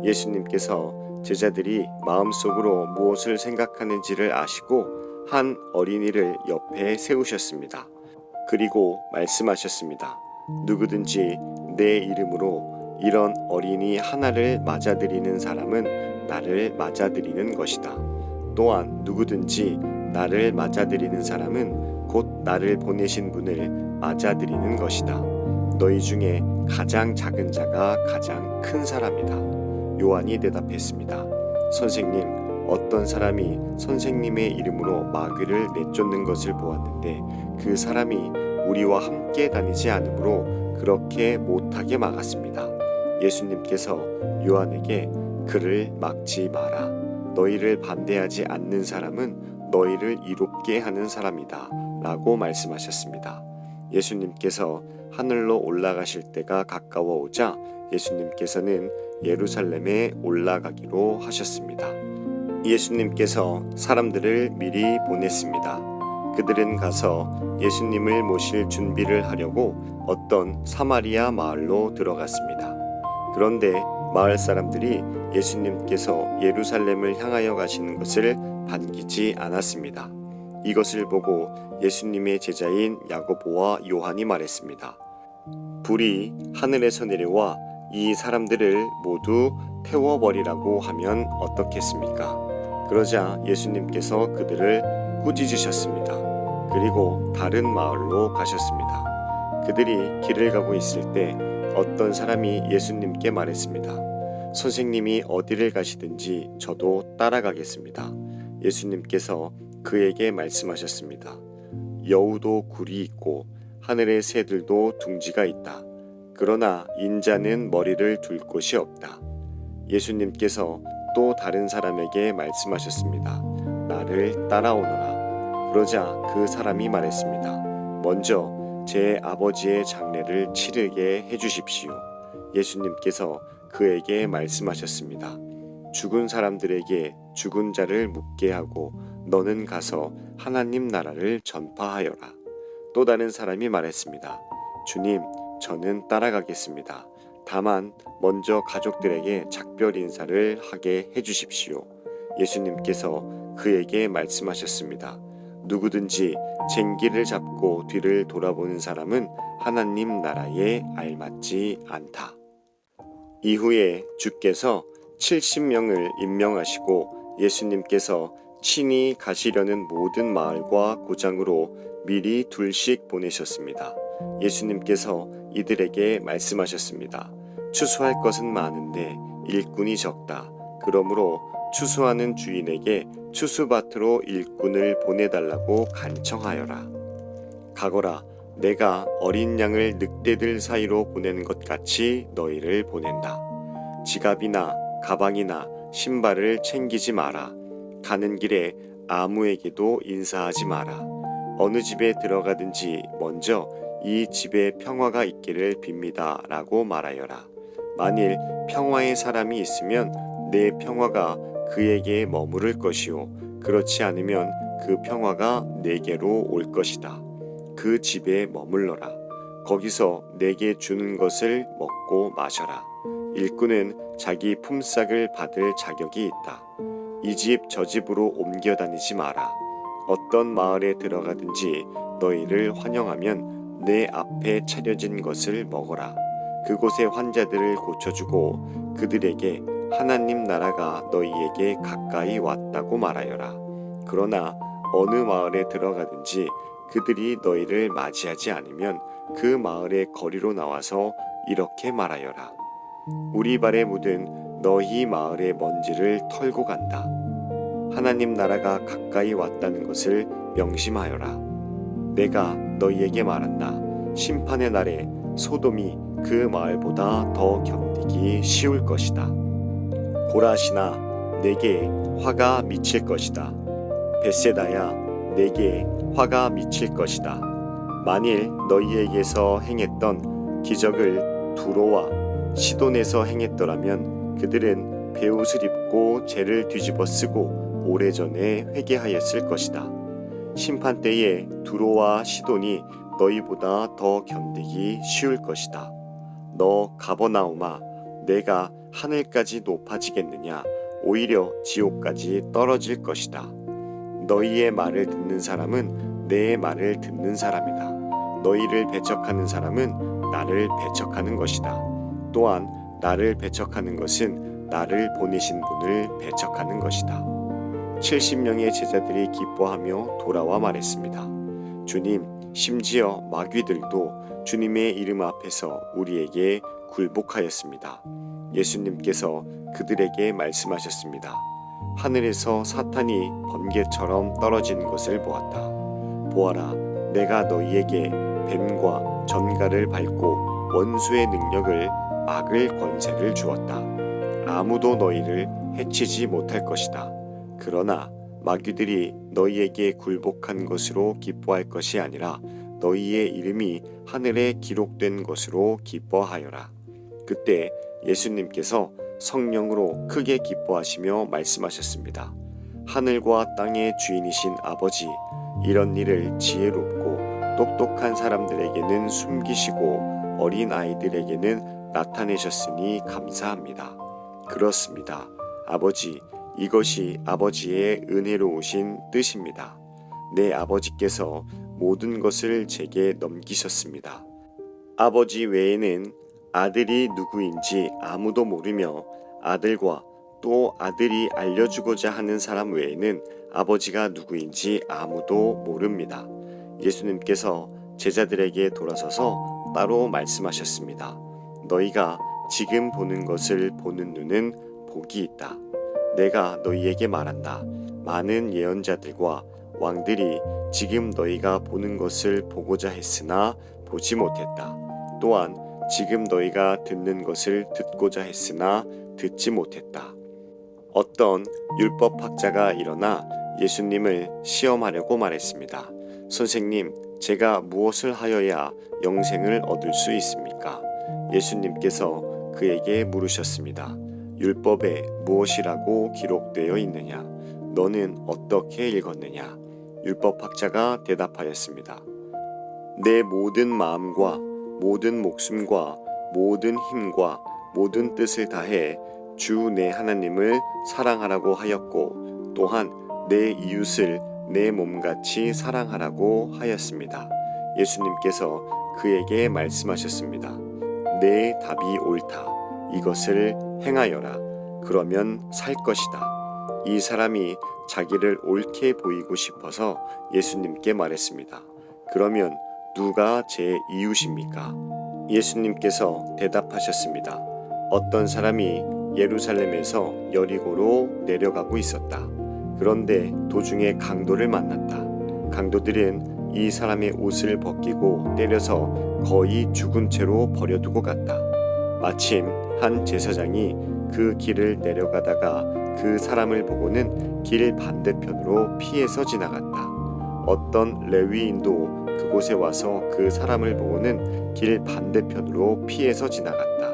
예수님께서 제자들이 마음속으로 무엇을 생각하는지를 아시고 한 어린이를 옆에 세우셨습니다. 그리고 말씀하셨습니다. 누구든지 내 이름으로 이런 어린이 하나를 맞아들이는 사람은 나를 맞아들이는 것이다. 또한 누구든지 나를 맞아들이는 사람은 곧 나를 보내신 분을 맞아들이는 것이다. 너희 중에 가장 작은 자가 가장 큰 사람이다. 요한이 대답했습니다. 선생님, 어떤 사람이 선생님의 이름으로 마귀를 내쫓는 것을 보았는데 그 사람이 우리와 함께 다니지 않으므로 그렇게 못하게 막았습니다. 예수님께서 요한에게 그를 막지 마라. 너희를 반대하지 않는 사람은 너희를 이롭게 하는 사람이다. 라고 말씀하셨습니다. 예수님께서 하늘로 올라가실 때가 가까워 오자 예수님께서는 예루살렘에 올라가기로 하셨습니다. 예수님께서 사람들을 미리 보냈습니다. 그들은 가서 예수님을 모실 준비를 하려고 어떤 사마리아 마을로 들어갔습니다. 그런데 마을 사람들이 예수님께서 예루살렘을 향하여 가시는 것을 반기지 않았습니다. 이것을 보고 예수님의 제자인 야고보와 요한이 말했습니다. 불이 하늘에서 내려와 이 사람들을 모두 태워버리라고 하면 어떻겠습니까? 그러자 예수님께서 그들을 꾸짖으셨습니다. 그리고 다른 마을로 가셨습니다. 그들이 길을 가고 있을 때 어떤 사람이 예수님께 말했습니다. 선생님이 어디를 가시든지 저도 따라가겠습니다. 예수님께서 그에게 말씀하셨습니다. 여우도 굴이 있고 하늘의 새들도 둥지가 있다. 그러나 인자는 머리를 둘 곳이 없다. 예수님께서 또 다른 사람에게 말씀하셨습니다. 나를 따라오너라. 그러자 그 사람이 말했습니다. 먼저 제 아버지의 장례를 치르게 해주십시오. 예수님께서 그에게 말씀하셨습니다. 죽은 사람들에게 죽은 자를 묻게 하고 너는 가서 하나님 나라를 전파하여라. 또 다른 사람이 말했습니다. 주님, 저는 따라가겠습니다. 다만 먼저 가족들에게 작별 인사를 하게 해주십시오. 예수님께서 그에게 말씀하셨습니다. 누구든지 쟁기를 잡고 뒤를 돌아보는 사람은 하나님 나라에 알맞지 않다. 이후에 주께서 70명을 임명하시고 예수님께서 친히 가시려는 모든 마을과 고장으로 미리 둘씩 보내셨습니다. 예수님께서 이들에게 말씀하셨습니다. 추수할 것은 많은데 일꾼이 적다. 그러므로 추수하는 주인에게 추수밭으로 일꾼을 보내달라고 간청하여라. 가거라. 내가 어린 양을 늑대들 사이로 보내는 것 같이 너희를 보낸다. 지갑이나 가방이나 신발을 챙기지 마라. 가는 길에 아무에게도 인사하지 마라. 어느 집에 들어가든지 먼저 이 집에 평화가 있기를 빕니다 라고 말하여라. 만일 평화의 사람이 있으면 내 평화가 그에게 머무를 것이요 그렇지 않으면 그 평화가 내게로 올 것이다. 그 집에 머물러라. 거기서 내게 주는 것을 먹고 마셔라. 일꾼은 자기 품삯을 받을 자격이 있다. 이 집 저 집으로 옮겨 다니지 마라. 어떤 마을에 들어가든지 너희를 환영하면 내 앞에 차려진 것을 먹어라. 그곳의 환자들을 고쳐주고 그들에게 하나님 나라가 너희에게 가까이 왔다고 말하여라. 그러나 어느 마을에 들어가든지 그들이 너희를 맞이하지 않으면 그 마을의 거리로 나와서 이렇게 말하여라. 우리 발에 묻은 너희 마을의 먼지를 털고 간다. 하나님 나라가 가까이 왔다는 것을 명심하여라. 내가 너희에게 말한다. 심판의 날에 소돔이 그 마을보다 더 견디기 쉬울 것이다. 고라시나 내게 화가 미칠 것이다. 벳세다야 내게 화가 미칠 것이다. 만일 너희에게서 행했던 기적을 두로와 시돈에서 행했더라면 그들은 베옷을 입고 죄를 뒤집어 쓰고 오래전에 회개하였을 것이다. 심판 때에 두로와 시돈이 너희보다 더 견디기 쉬울 것이다. 너 가버나움아, 내가 하늘까지 높아지겠느냐? 오히려 지옥까지 떨어질 것이다. 너희의 말을 듣는 사람은 내 말을 듣는 사람이다. 너희를 배척하는 사람은 나를 배척하는 것이다. 또한 나를 배척하는 것은 나를 보내신 분을 배척하는 것이다. 70명의 제자들이 기뻐하며 돌아와 말했습니다. 주님, 심지어 마귀들도 주님의 이름 앞에서 우리에게 굴복하였습니다. 예수님께서 그들에게 말씀하셨습니다. 하늘에서 사탄이 번개처럼 떨어진 것을 보았다. 보아라, 내가 너희에게 뱀과 전갈을 밟고 원수의 능력을 막을 권세를 주었다. 아무도 너희를 해치지 못할 것이다. 그러나 마귀들이 너희에게 굴복한 것으로 기뻐할 것이 아니라 너희의 이름이 하늘에 기록된 것으로 기뻐하여라. 그때 예수님께서 성령으로 크게 기뻐하시며 말씀하셨습니다. 하늘과 땅의 주인이신 아버지, 이런 일을 지혜롭고 똑똑한 사람들에게는 숨기시고 어린 아이들에게는 나타내셨으니 감사합니다. 그렇습니다. 아버지, 이것이 아버지의 은혜로우신 뜻입니다. 내 아버지께서 모든 것을 제게 넘기셨습니다. 아버지 외에는 아들이 누구인지 아무도 모르며 아들과 또 아들이 알려주고자 하는 사람 외에는 아버지가 누구인지 아무도 모릅니다. 예수님께서 제자들에게 돌아서서 따로 말씀하셨습니다. 너희가 지금 보는 것을 보는 눈은 복이 있다. 내가 너희에게 말한다. 많은 예언자들과 왕들이 지금 너희가 보는 것을 보고자 했으나 보지 못했다. 또한 지금 너희가 듣는 것을 듣고자 했으나 듣지 못했다. 어떤 율법학자가 일어나 예수님을 시험하려고 말했습니다. 선생님, 제가 무엇을 하여야 영생을 얻을 수 있습니까? 예수님께서 그에게 물으셨습니다. 율법에 무엇이라고 기록되어 있느냐? 너는 어떻게 읽었느냐? 율법학자가 대답하였습니다. 내 모든 마음과 모든 목숨과 모든 힘과 모든 뜻을 다해 주 내 하나님을 사랑하라고 하였고 또한 내 이웃을 내 몸같이 사랑하라고 하였습니다. 예수님께서 그에게 말씀하셨습니다. 내 답이 옳다. 이것을 행하여라. 그러면 살 것이다. 이 사람이 자기를 옳게 보이고 싶어서 예수님께 말했습니다. 그러면 누가 제 이웃입니까? 예수님께서 대답하셨습니다. 어떤 사람이 예루살렘에서 여리고로 내려가고 있었다. 그런데 도중에 강도를 만났다. 강도들은 이 사람의 옷을 벗기고 때려서 거의 죽은 채로 버려두고 갔다. 마침 한 제사장이 그 길을 내려가다가 그 사람을 보고는 길 반대편으로 피해서 지나갔다. 어떤 레위인도 그곳에 와서 그 사람을 보고는 길 반대편으로 피해서 지나갔다.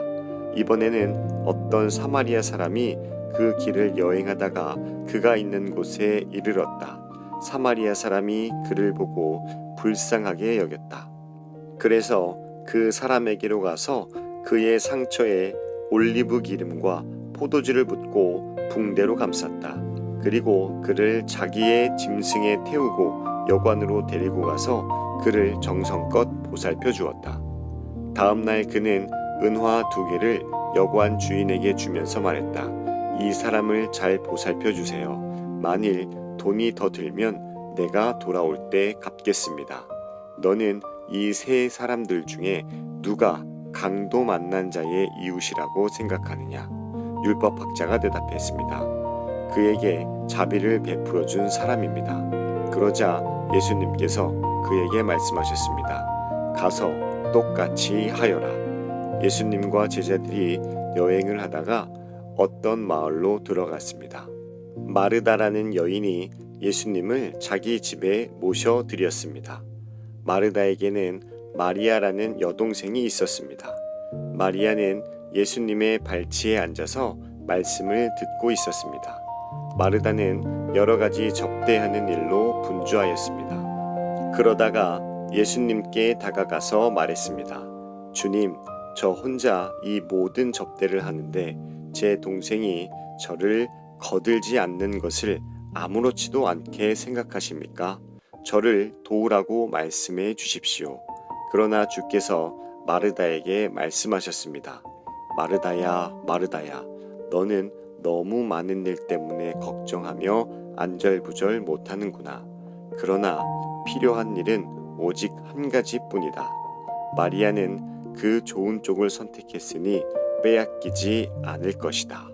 이번에는 어떤 사마리아 사람이 그 길을 여행하다가 그가 있는 곳에 이르렀다. 사마리아 사람이 그를 보고 불쌍하게 여겼다. 그래서 그 사람에게로 가서 그의 상처에 올리브 기름과 포도주를 붓고 붕대로 감쌌다. 그리고 그를 자기의 짐승에 태우고 여관으로 데리고 가서 그를 정성껏 보살펴 주었다. 다음 날 그는 은화 2개를 여관 주인에게 주면서 말했다. 이 사람을 잘 보살펴 주세요. 만일 돈이 더 들면 내가 돌아올 때 갚겠습니다. 너는 이 세 사람들 중에 누가 강도 만난 자의 이웃이라고 생각하느냐? 율법학자가 대답했습니다. 그에게 자비를 베풀어 준 사람입니다. 그러자 예수님께서 그에게 말씀하셨습니다. 가서 똑같이 하여라. 예수님과 제자들이 여행을 하다가 어떤 마을로 들어갔습니다. 마르다라는 여인이 예수님을 자기 집에 모셔드렸습니다. 마르다에게는 마리아라는 여동생이 있었습니다. 마리아는 예수님의 발치에 앉아서 말씀을 듣고 있었습니다. 마르다는 여러 가지 접대하는 일로 분주하였습니다. 그러다가 예수님께 다가가서 말했습니다. 주님, 저 혼자 이 모든 접대를 하는데 제 동생이 저를 거들지 않는 것을 아무렇지도 않게 생각하십니까? 저를 도우라고 말씀해 주십시오. 그러나 주께서 마르다에게 말씀하셨습니다. 마르다야, 마르다야, 너는 너무 많은 일 때문에 걱정하며 안절부절 못하는구나. 그러나 필요한 일은 오직 한 가지뿐이다. 마리아는 그 좋은 쪽을 선택했으니 빼앗기지 않을 것이다.